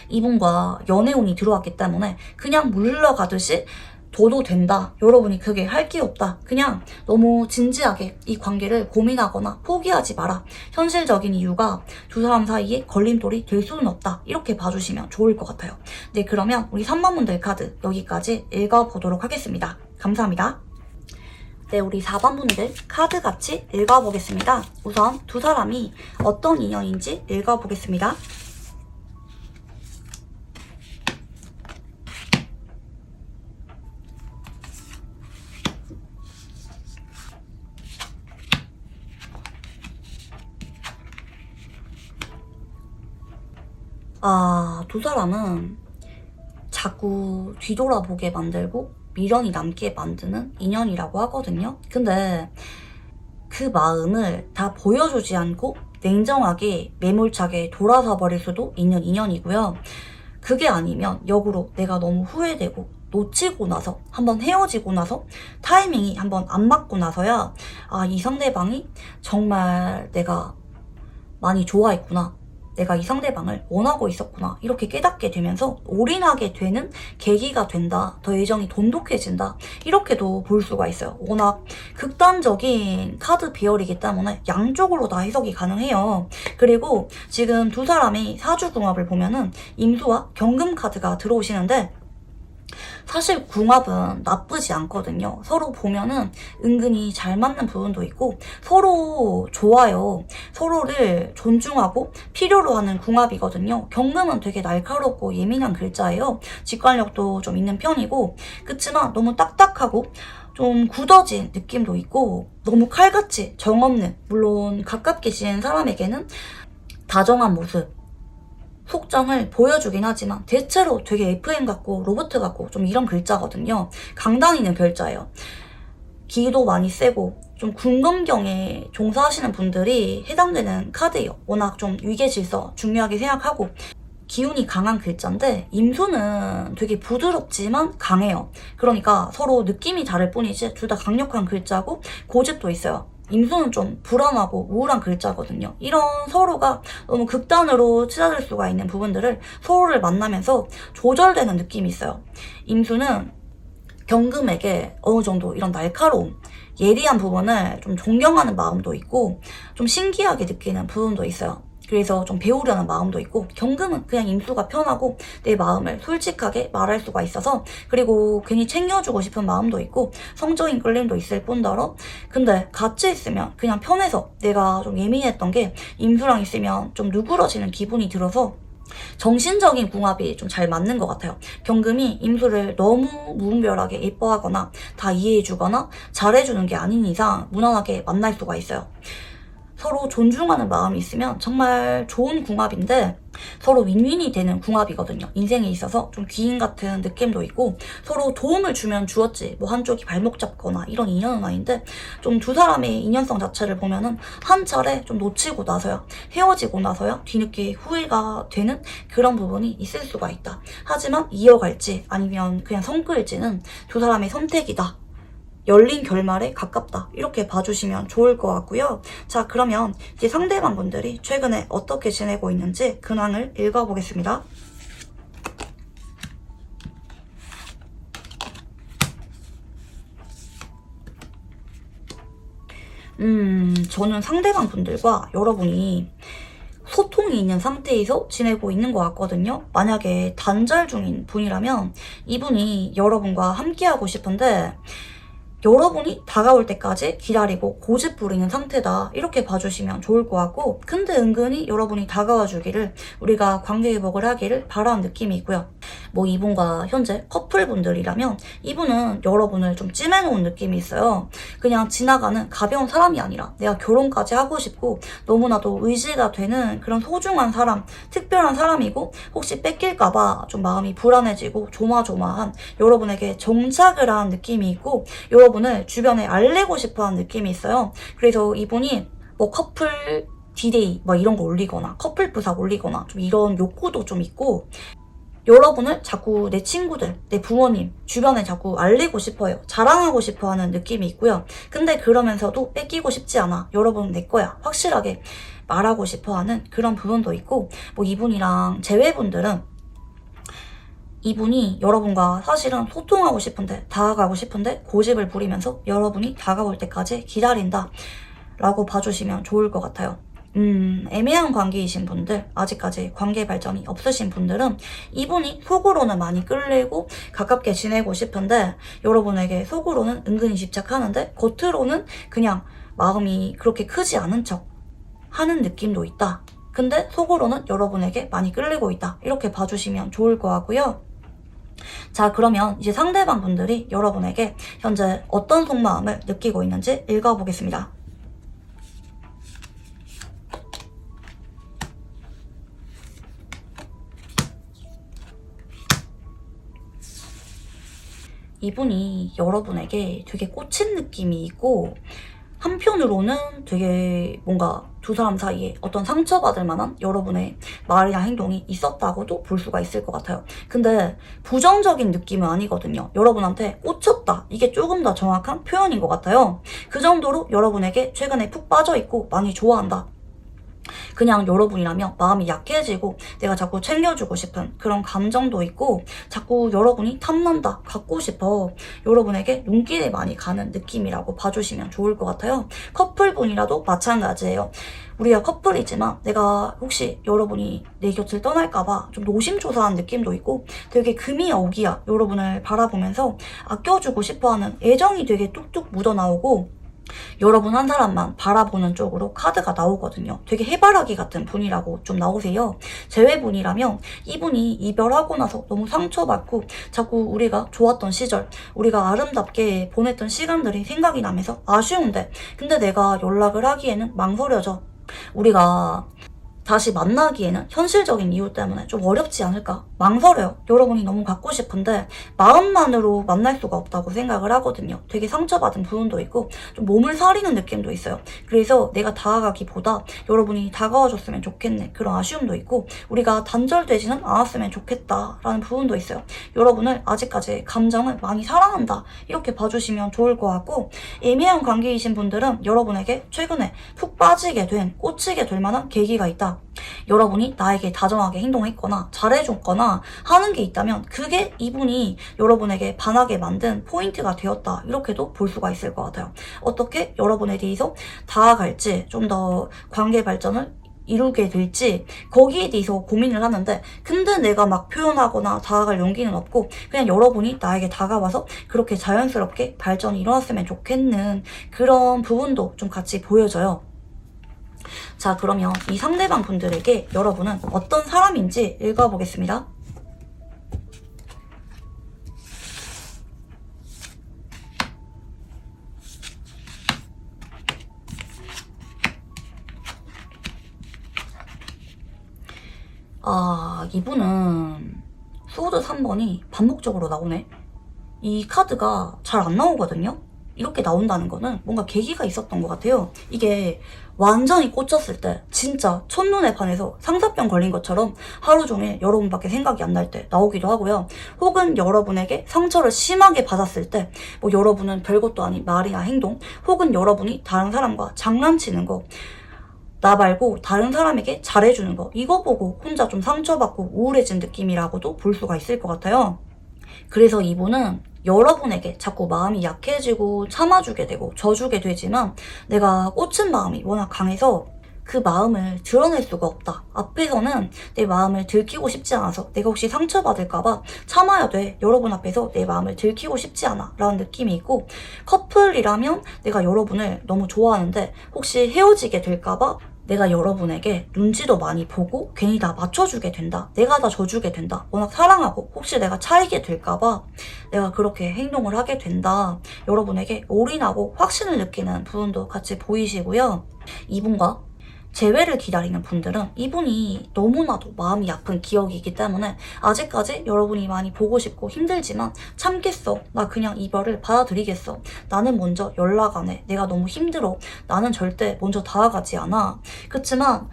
이분과 연애운이 들어왔기 때문에 그냥 물러가듯이 둬도 된다. 여러분이 그게 할 게 없다. 그냥 너무 진지하게 이 관계를 고민하거나 포기하지 마라. 현실적인 이유가 두 사람 사이에 걸림돌이 될 수는 없다. 이렇게 봐주시면 좋을 것 같아요. 네, 그러면 우리 3번 분들 카드 여기까지 읽어보도록 하겠습니다. 감사합니다. 네, 우리 4번 분들 카드 같이 읽어보겠습니다. 우선 두 사람이 어떤 인연인지 읽어보겠습니다. 두 사람은 자꾸 뒤돌아보게 만들고 미련이 남게 만드는 인연이라고 하거든요. 근데 그 마음을 다 보여주지 않고 냉정하게 매몰차게 돌아서 버릴 수도 있는 인연이고요. 그게 아니면 역으로 내가 너무 후회되고 놓치고 나서 한번 헤어지고 나서 타이밍이 한번 안 맞고 나서야 이 상대방이 정말 내가 많이 좋아했구나. 내가 이 상대방을 원하고 있었구나. 이렇게 깨닫게 되면서 올인하게 되는 계기가 된다. 더 애정이 돈독해진다. 이렇게도 볼 수가 있어요. 워낙 극단적인 카드 비열이기 때문에 양쪽으로 다 해석이 가능해요. 그리고 지금 두 사람이 사주궁합을 보면은 임수와 경금 카드가 들어오시는데 사실 궁합은 나쁘지 않거든요. 서로 보면은 은근히 잘 맞는 부분도 있고 서로 좋아요. 서로를 존중하고 필요로 하는 궁합이거든요. 경금은 되게 날카롭고 예민한 글자예요. 직관력도 좀 있는 편이고, 그치만 너무 딱딱하고 좀 굳어진 느낌도 있고 너무 칼같이 정없는, 물론 가깝게 지낸 사람에게는 다정한 모습, 속정을 보여주긴 하지만 대체로 되게 FM 같고 로봇 같고 좀 이런 글자거든요. 강단있는 글자예요. 기도 많이 세고 좀 군검경에 종사하시는 분들이 해당되는 카드예요. 워낙 좀 위계질서 중요하게 생각하고 기운이 강한 글자인데 임수는 되게 부드럽지만 강해요. 그러니까 서로 느낌이 다를 뿐이지 둘 다 강력한 글자고 고집도 있어요. 임수는 좀 불안하고 우울한 글자거든요. 이런 서로가 너무 극단으로 치닫을 수가 있는 부분들을 서로를 만나면서 조절되는 느낌이 있어요. 임수는 경금에게 어느 정도 이런 날카로움, 예리한 부분을 좀 존경하는 마음도 있고 좀 신기하게 느끼는 부분도 있어요. 그래서 좀 배우려는 마음도 있고, 경금은 그냥 임수가 편하고 내 마음을 솔직하게 말할 수가 있어서, 그리고 괜히 챙겨주고 싶은 마음도 있고 성적인 끌림도 있을 뿐더러, 근데 같이 있으면 그냥 편해서 내가 좀 예민했던 게 임수랑 있으면 좀 누그러지는 기분이 들어서 정신적인 궁합이 좀 잘 맞는 것 같아요. 경금이 임수를 너무 무분별하게 예뻐하거나 다 이해해주거나 잘해주는 게 아닌 이상 무난하게 만날 수가 있어요. 서로 존중하는 마음이 있으면 정말 좋은 궁합인데 서로 윈윈이 되는 궁합이거든요. 인생에 있어서 좀 귀인 같은 느낌도 있고 서로 도움을 주면 주었지 뭐 한쪽이 발목 잡거나 이런 인연은 아닌데, 좀 두 사람의 인연성 자체를 보면은 한 차례 좀 놓치고 나서야, 헤어지고 나서야 뒤늦게 후회가 되는 그런 부분이 있을 수가 있다. 하지만 이어갈지 아니면 그냥 성끌지는 두 사람의 선택이다. 열린 결말에 가깝다. 이렇게 봐주시면 좋을 것 같고요. 자, 그러면 이제 상대방 분들이 최근에 어떻게 지내고 있는지 근황을 읽어보겠습니다. 저는 상대방 분들과 여러분이 소통이 있는 상태에서 지내고 있는 것 같거든요. 만약에 단절 중인 분이라면 이분이 여러분과 함께하고 싶은데 여러분이 다가올 때까지 기다리고 고집 부리는 상태다. 이렇게 봐주시면 좋을 것 같고, 근데 은근히 여러분이 다가와 주기를, 우리가 관계 회복을 하기를 바라는 느낌이 있고요. 뭐 이분과 현재 커플분들이라면 이분은 여러분을 좀 찜해놓은 느낌이 있어요. 그냥 지나가는 가벼운 사람이 아니라 내가 결혼까지 하고 싶고 너무나도 의지가 되는 그런 소중한 사람, 특별한 사람이고, 혹시 뺏길까봐 좀 마음이 불안해지고 조마조마한 여러분에게 정착을 한 느낌이 있고, 여러분을 주변에 알리고 싶어하는 느낌이 있어요. 그래서 이분이 뭐 커플 디데이 뭐 이런 거 올리거나 커플 부삭 올리거나 좀 이런 욕구도 좀 있고, 여러분을 자꾸 내 친구들, 내 부모님 주변에 자꾸 알리고 싶어요. 자랑하고 싶어하는 느낌이 있고요. 근데 그러면서도 뺏기고 싶지 않아. 여러분은 내 거야. 확실하게 말하고 싶어하는 그런 부분도 있고, 뭐 이분이랑 재회분들은 이분이 여러분과 사실은 소통하고 싶은데, 다가가고 싶은데 고집을 부리면서 여러분이 다가올 때까지 기다린다 라고 봐주시면 좋을 것 같아요. 애매한 관계이신 분들, 아직까지 관계 발전이 없으신 분들은 이분이 속으로는 많이 끌리고 가깝게 지내고 싶은데 여러분에게 속으로는 은근히 집착하는데 겉으로는 그냥 마음이 그렇게 크지 않은 척 하는 느낌도 있다. 근데 속으로는 여러분에게 많이 끌리고 있다. 이렇게 봐주시면 좋을 것 같고요. 자, 그러면 이제 상대방 분들이 여러분에게 현재 어떤 속마음을 느끼고 있는지 읽어보겠습니다. 이분이 여러분에게 되게 꽂힌 느낌이 있고, 한편으로는 되게 뭔가 두 사람 사이에 어떤 상처받을 만한 여러분의 말이나 행동이 있었다고도 볼 수가 있을 것 같아요. 근데 부정적인 느낌은 아니거든요. 여러분한테 꽂혔다. 이게 조금 더 정확한 표현인 것 같아요. 그 정도로 여러분에게 최근에 푹 빠져있고 많이 좋아한다. 그냥 여러분이라면 마음이 약해지고 내가 자꾸 챙겨주고 싶은 그런 감정도 있고, 자꾸 여러분이 탐난다, 갖고 싶어, 여러분에게 눈길이 많이 가는 느낌이라고 봐주시면 좋을 것 같아요. 커플분이라도 마찬가지예요. 우리가 커플이지만 내가 혹시 여러분이 내 곁을 떠날까봐 좀 노심초사한 느낌도 있고, 되게 금이 어기야 여러분을 바라보면서 아껴주고 싶어하는 애정이 되게 뚝뚝 묻어나오고, 여러분 한 사람만 바라보는 쪽으로 카드가 나오거든요. 되게 해바라기 같은 분이라고 좀 나오세요. 재회분이라면 이분이 이별하고 나서 너무 상처받고 자꾸 우리가 좋았던 시절, 우리가 아름답게 보냈던 시간들이 생각이 나면서 아쉬운데 근데 내가 연락을 하기에는 망설여져. 우리가 다시 만나기에는 현실적인 이유 때문에 좀 어렵지 않을까? 망설여요. 여러분이 너무 갖고 싶은데 마음만으로 만날 수가 없다고 생각을 하거든요. 되게 상처받은 부분도 있고 좀 몸을 사리는 느낌도 있어요. 그래서 내가 다가가기보다 여러분이 다가와줬으면 좋겠네. 그런 아쉬움도 있고 우리가 단절되지는 않았으면 좋겠다라는 부분도 있어요. 여러분을 아직까지 감정을 많이 사랑한다. 이렇게 봐주시면 좋을 것 같고 애매한 관계이신 분들은 여러분에게 최근에 푹 빠지게 된, 꽂히게 될 만한 계기가 있다. 여러분이 나에게 다정하게 행동했거나 잘해줬거나 하는 게 있다면 그게 이분이 여러분에게 반하게 만든 포인트가 되었다. 이렇게도 볼 수가 있을 것 같아요. 어떻게 여러분에 대해서 다가갈지 좀 더 관계 발전을 이루게 될지 거기에 대해서 고민을 하는데 근데 내가 막 표현하거나 다가갈 용기는 없고 그냥 여러분이 나에게 다가와서 그렇게 자연스럽게 발전이 일어났으면 좋겠는 그런 부분도 좀 같이 보여져요. 자, 그러면 이 상대방 분들에게 여러분은 어떤 사람인지 읽어보겠습니다. 이분은 소드 3번이 반복적으로 나오네. 이 카드가 잘 안 나오거든요. 이렇게 나온다는 거는 뭔가 계기가 있었던 것 같아요. 이게 완전히 꽂혔을 때 진짜 첫눈에 반해서 상사병 걸린 것처럼 하루 종일 여러분밖에 생각이 안 날 때 나오기도 하고요. 혹은 여러분에게 상처를 심하게 받았을 때 뭐 여러분은 별것도 아닌 말이나 행동 혹은 여러분이 다른 사람과 장난치는 거 나 말고 다른 사람에게 잘해주는 거 이거 보고 혼자 좀 상처받고 우울해진 느낌이라고도 볼 수가 있을 것 같아요. 그래서 이분은 여러분에게 자꾸 마음이 약해지고 참아주게 되고 져주게 되지만 내가 꽂힌 마음이 워낙 강해서 그 마음을 드러낼 수가 없다. 앞에서는 내 마음을 들키고 싶지 않아서 내가 혹시 상처받을까봐 참아야 돼. 여러분 앞에서 내 마음을 들키고 싶지 않아 라는 느낌이 있고 커플이라면 내가 여러분을 너무 좋아하는데 혹시 헤어지게 될까봐 내가 여러분에게 눈치도 많이 보고 괜히 다 맞춰주게 된다. 내가 다 져주게 된다. 워낙 사랑하고 혹시 내가 차이게 될까봐 내가 그렇게 행동을 하게 된다. 여러분에게 올인하고 확신을 느끼는 부분도 같이 보이시고요. 이분과 재회를 기다리는 분들은 이분이 너무나도 마음이 아픈 기억이기 때문에 아직까지 여러분이 많이 보고 싶고 힘들지만 참겠어. 나 그냥 이별을 받아들이겠어. 나는 먼저 연락 안 해. 내가 너무 힘들어. 나는 절대 먼저 다가가지 않아. 그렇지만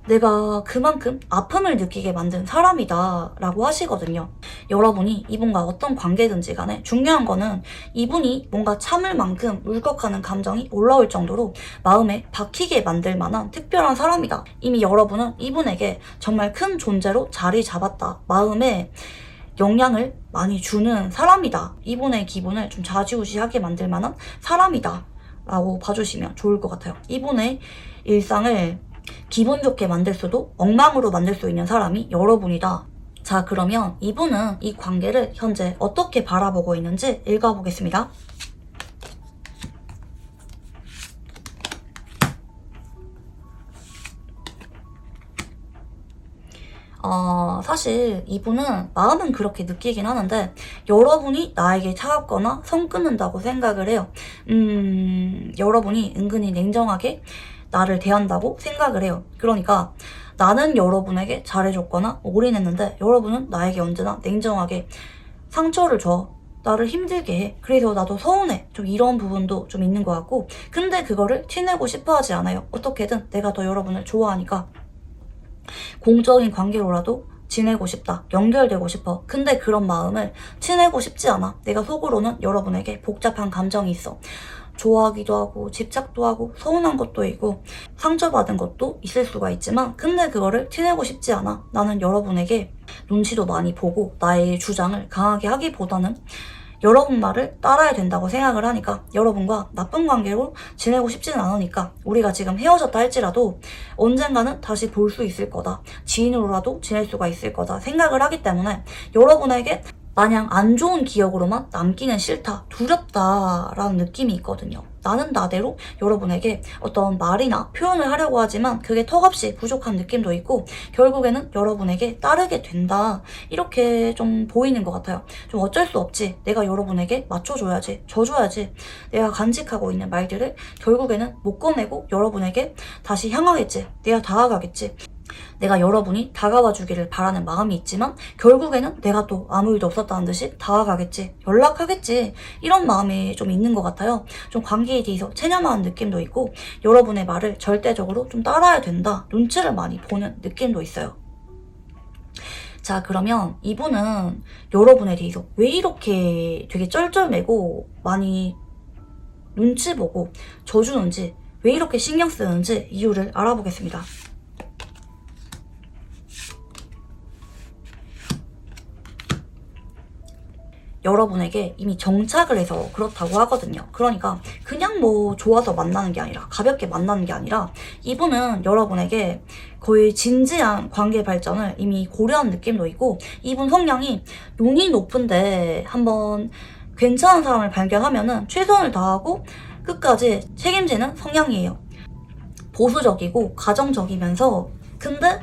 내가 그만큼 아픔을 느끼게 만든 사람이다 라고 하시거든요. 여러분이 이분과 어떤 관계든지 간에 중요한 거는 이분이 뭔가 참을 만큼 울컥하는 감정이 올라올 정도로 마음에 박히게 만들 만한 특별한 사람이다. 이미 여러분은 이분에게 정말 큰 존재로 자리 잡았다. 마음에 영향을 많이 주는 사람이다. 이분의 기분을 좀 좌지우지하게 만들 만한 사람이다 라고 봐주시면 좋을 것 같아요. 이분의 일상을 기분 좋게 만들 수도 엉망으로 만들 수 있는 사람이 여러분이다. 자, 그러면 이분은 이 관계를 현재 어떻게 바라보고 있는지 읽어보겠습니다. 사실 이분은 마음은 그렇게 느끼긴 하는데 여러분이 나에게 차갑거나 성 끊는다고 생각을 해요. 여러분이 은근히 냉정하게 나를 대한다고 생각을 해요. 그러니까 나는 여러분에게 잘해줬거나 올인했는데 여러분은 나에게 언제나 냉정하게 상처를 줘. 나를 힘들게 해. 그래서 나도 서운해. 좀 이런 부분도 좀 있는 것 같고 근데 그거를 티내고 싶어 하지 않아요. 어떻게든 내가 더 여러분을 좋아하니까 공적인 관계로라도 지내고 싶다. 연결되고 싶어. 근데 그런 마음을 티내고 싶지 않아. 내가 속으로는 여러분에게 복잡한 감정이 있어. 좋아하기도 하고 집착도 하고 서운한 것도 있고 상처받은 것도 있을 수가 있지만 근데 그거를 티내고 싶지 않아. 나는 여러분에게 눈치도 많이 보고 나의 주장을 강하게 하기보다는 여러분 말을 따라야 된다고 생각을 하니까 여러분과 나쁜 관계로 지내고 싶지는 않으니까 우리가 지금 헤어졌다 할지라도 언젠가는 다시 볼 수 있을 거다. 지인으로라도 지낼 수가 있을 거다 생각을 하기 때문에 여러분에게 마냥 안 좋은 기억으로만 남기는 싫다, 두렵다라는 느낌이 있거든요. 나는 나대로 여러분에게 어떤 말이나 표현을 하려고 하지만 그게 턱없이 부족한 느낌도 있고 결국에는 여러분에게 따르게 된다. 이렇게 좀 보이는 것 같아요. 좀 어쩔 수 없지. 내가 여러분에게 맞춰줘야지. 져줘야지. 내가 간직하고 있는 말들을 결국에는 못 꺼내고 여러분에게 다시 향하겠지. 내가 다가가겠지. 내가 여러분이 다가와 주기를 바라는 마음이 있지만 결국에는 내가 또 아무 일도 없었다는 듯이 다가가겠지, 연락하겠지, 이런 마음이 좀 있는 것 같아요. 좀 관계에 대해서 체념하는 느낌도 있고 여러분의 말을 절대적으로 좀 따라야 된다, 눈치를 많이 보는 느낌도 있어요. 자, 그러면 이분은 여러분에 대해서 왜 이렇게 되게 쩔쩔매고 많이 눈치 보고 져주는지, 왜 이렇게 신경 쓰는지 이유를 알아보겠습니다. 여러분에게 이미 정착을 해서 그렇다고 하거든요. 그러니까 그냥 뭐 좋아서 만나는 게 아니라, 가볍게 만나는 게 아니라 이분은 여러분에게 거의 진지한 관계 발전을 이미 고려한 느낌도 있고 이분 성향이 눈이 높은데 한번 괜찮은 사람을 발견하면은 최선을 다하고 끝까지 책임지는 성향이에요. 보수적이고 가정적이면서 근데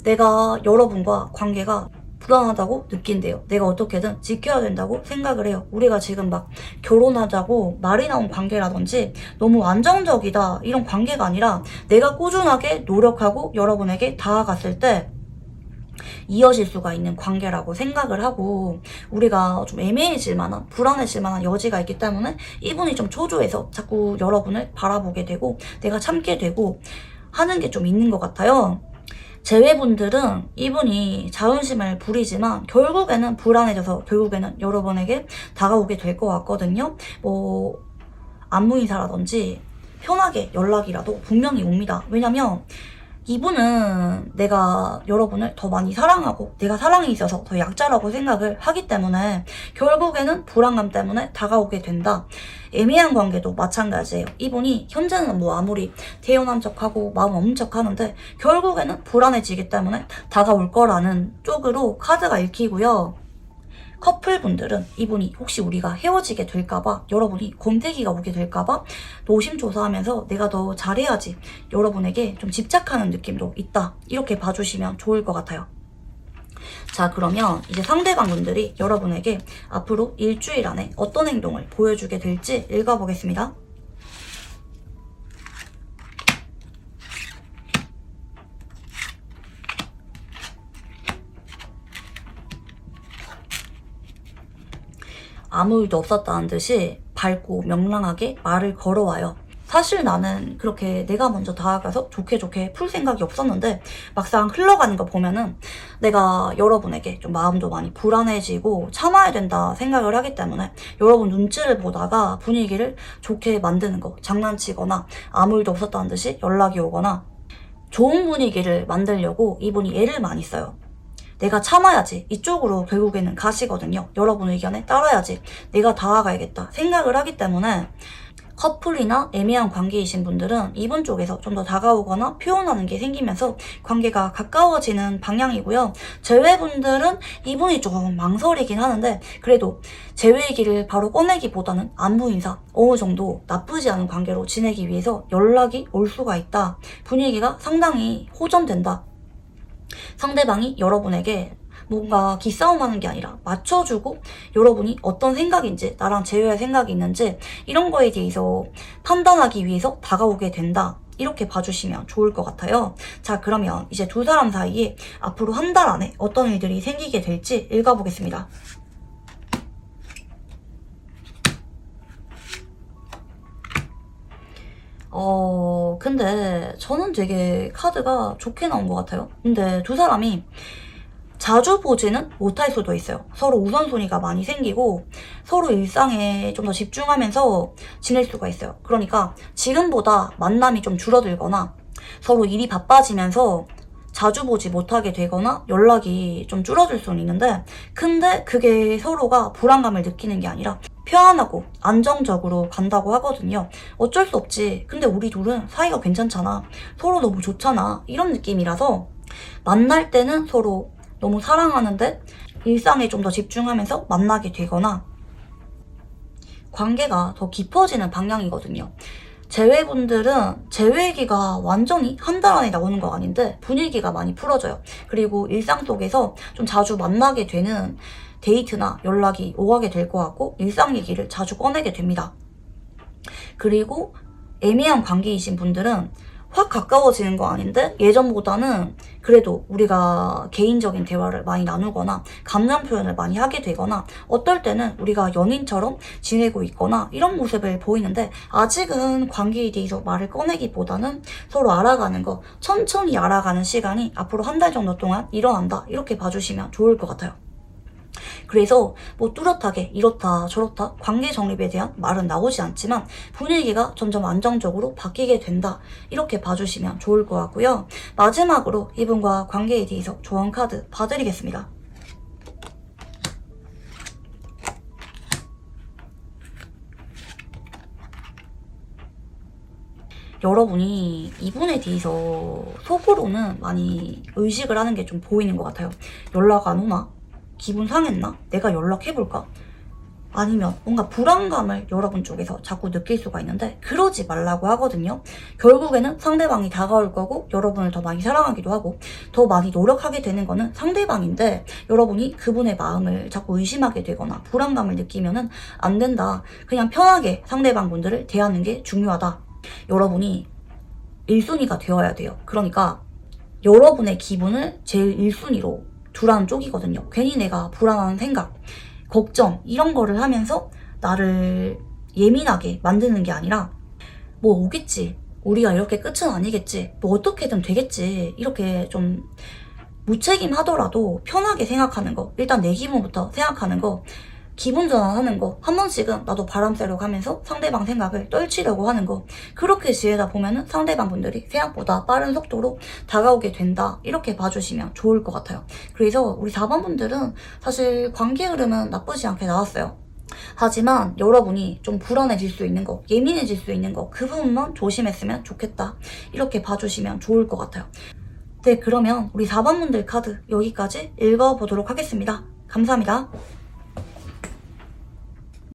내가 여러분과 관계가 불안하다고 느낀대요. 내가 어떻게든 지켜야 된다고 생각을 해요. 우리가 지금 막 결혼하자고 말이 나온 관계라든지 너무 안정적이다 이런 관계가 아니라 내가 꾸준하게 노력하고 여러분에게 다가갔을 때 이어질 수가 있는 관계라고 생각을 하고 우리가 좀 애매해질 만한, 불안해질 만한 여지가 있기 때문에 이분이 좀 초조해서 자꾸 여러분을 바라보게 되고 내가 참게 되고 하는 게 좀 있는 것 같아요. 재회분들은 이분이 자존심을 부리지만 결국에는 불안해져서 결국에는 여러분에게 다가오게 될 것 같거든요. 뭐 안부 인사라든지 편하게 연락이라도 분명히 옵니다. 왜냐면 이분은 내가 여러분을 더 많이 사랑하고 내가 사랑이 있어서 더 약자라고 생각을 하기 때문에 결국에는 불안감 때문에 다가오게 된다. 애매한 관계도 마찬가지예요. 이분이 현재는 뭐 아무리 태연한 척하고 마음 없는 척하는데 결국에는 불안해지기 때문에 다가올 거라는 쪽으로 카드가 읽히고요. 커플분들은 이분이 혹시 우리가 헤어지게 될까봐, 여러분이 권태기가 오게 될까봐 노심초사하면서 내가 더 잘해야지, 여러분에게 좀 집착하는 느낌도 있다, 이렇게 봐주시면 좋을 것 같아요. 자, 그러면 이제 상대방분들이 여러분에게 앞으로 일주일 안에 어떤 행동을 보여주게 될지 읽어보겠습니다. 아무 일도 없었다는 듯이 밝고 명랑하게 말을 걸어와요. 사실 나는 그렇게 내가 먼저 다가가서 좋게 풀 생각이 없었는데 막상 흘러가는 거 보면은 내가 여러분에게 좀 마음도 많이 불안해지고 참아야 된다 생각을 하기 때문에 여러분 눈치를 보다가 분위기를 좋게 만드는 거, 장난치거나 아무 일도 없었다는 듯이 연락이 오거나 좋은 분위기를 만들려고 이분이 애를 많이 써요. 내가 참아야지, 이쪽으로 결국에는 가시거든요. 여러분 의견에 따라야지, 내가 다가가야겠다 생각을 하기 때문에 커플이나 애매한 관계이신 분들은 이분 쪽에서 좀 더 다가오거나 표현하는 게 생기면서 관계가 가까워지는 방향이고요. 재회분들은 이분이 조금 망설이긴 하는데 그래도 재회 얘기를 바로 꺼내기보다는 안부 인사, 어느 정도 나쁘지 않은 관계로 지내기 위해서 연락이 올 수가 있다. 분위기가 상당히 호전된다. 상대방이 여러분에게 뭔가 기싸움하는 게 아니라 맞춰주고 여러분이 어떤 생각인지, 나랑 제외할 생각이 있는지 이런 거에 대해서 판단하기 위해서 다가오게 된다. 이렇게 봐주시면 좋을 것 같아요. 자, 그러면 이제 두 사람 사이에 앞으로 한 달 안에 어떤 일들이 생기게 될지 읽어보겠습니다. 근데 저는 되게 카드가 좋게 나온 것 같아요. 근데 두 사람이 자주 보지는 못할 수도 있어요. 서로 우선순위가 많이 생기고 서로 일상에 좀 더 집중하면서 지낼 수가 있어요. 그러니까 지금보다 만남이 좀 줄어들거나 서로 일이 바빠지면서 자주 보지 못하게 되거나 연락이 좀 줄어들 수는 있는데 근데 그게 서로가 불안감을 느끼는 게 아니라 편안하고 안정적으로 간다고 하거든요. 어쩔 수 없지. 근데 우리 둘은 사이가 괜찮잖아. 서로 너무 좋잖아. 이런 느낌이라서 만날 때는 서로 너무 사랑하는데 일상에 좀 더 집중하면서 만나게 되거나 관계가 더 깊어지는 방향이거든요. 재회분들은 재회기가 완전히 한 달 안에 나오는 거 아닌데 분위기가 많이 풀어져요. 그리고 일상 속에서 좀 자주 만나게 되는 데이트나 연락이 오가게 될 것 같고 일상 얘기를 자주 꺼내게 됩니다. 그리고 애매한 관계이신 분들은 확 가까워지는 거 아닌데 예전보다는 그래도 우리가 개인적인 대화를 많이 나누거나 감정 표현을 많이 하게 되거나 어떨 때는 우리가 연인처럼 지내고 있거나 이런 모습을 보이는데 아직은 관계에 대해서 말을 꺼내기보다는 서로 알아가는 거, 천천히 알아가는 시간이 앞으로 한 달 정도 동안 일어난다 이렇게 봐주시면 좋을 것 같아요. 그래서 뭐 뚜렷하게 이렇다 저렇다 관계 정립에 대한 말은 나오지 않지만 분위기가 점점 안정적으로 바뀌게 된다 이렇게 봐주시면 좋을 것 같고요. 마지막으로 이분과 관계에 대해서 조언 카드 봐드리겠습니다. 여러분이 이분에 대해서 속으로는 많이 의식을 하는 게 좀 보이는 것 같아요. 연락 안 오나? 기분 상했나? 내가 연락해볼까? 아니면 뭔가 불안감을 여러분 쪽에서 자꾸 느낄 수가 있는데 그러지 말라고 하거든요. 결국에는 상대방이 다가올 거고 여러분을 더 많이 사랑하기도 하고 더 많이 노력하게 되는 거는 상대방인데 여러분이 그분의 마음을 자꾸 의심하게 되거나 불안감을 느끼면은 안 된다. 그냥 편하게 상대방 분들을 대하는 게 중요하다. 여러분이 1순위가 되어야 돼요. 그러니까 여러분의 기분을 제일 1순위로 두라는 쪽이거든요. 괜히 내가 불안한 생각, 걱정 이런 거를 하면서 나를 예민하게 만드는 게 아니라 뭐 오겠지. 우리가 이렇게 끝은 아니겠지. 뭐 어떻게든 되겠지. 이렇게 좀 무책임하더라도 편하게 생각하는 거. 일단 내 기분부터 생각하는 거. 기분 전환하는 거. 한 번씩은 나도 바람 쐬려고 하면서 상대방 생각을 떨치려고 하는 거. 그렇게 지내다 보면은 상대방 분들이 생각보다 빠른 속도로 다가오게 된다. 이렇게 봐주시면 좋을 것 같아요. 그래서 우리 4번 분들은 사실 관계 흐름은 나쁘지 않게 나왔어요. 하지만 여러분이 좀 불안해질 수 있는 거, 예민해질 수 있는 거, 그 부분만 조심했으면 좋겠다. 이렇게 봐주시면 좋을 것 같아요. 네, 그러면 우리 4번 분들 카드 여기까지 읽어보도록 하겠습니다. 감사합니다.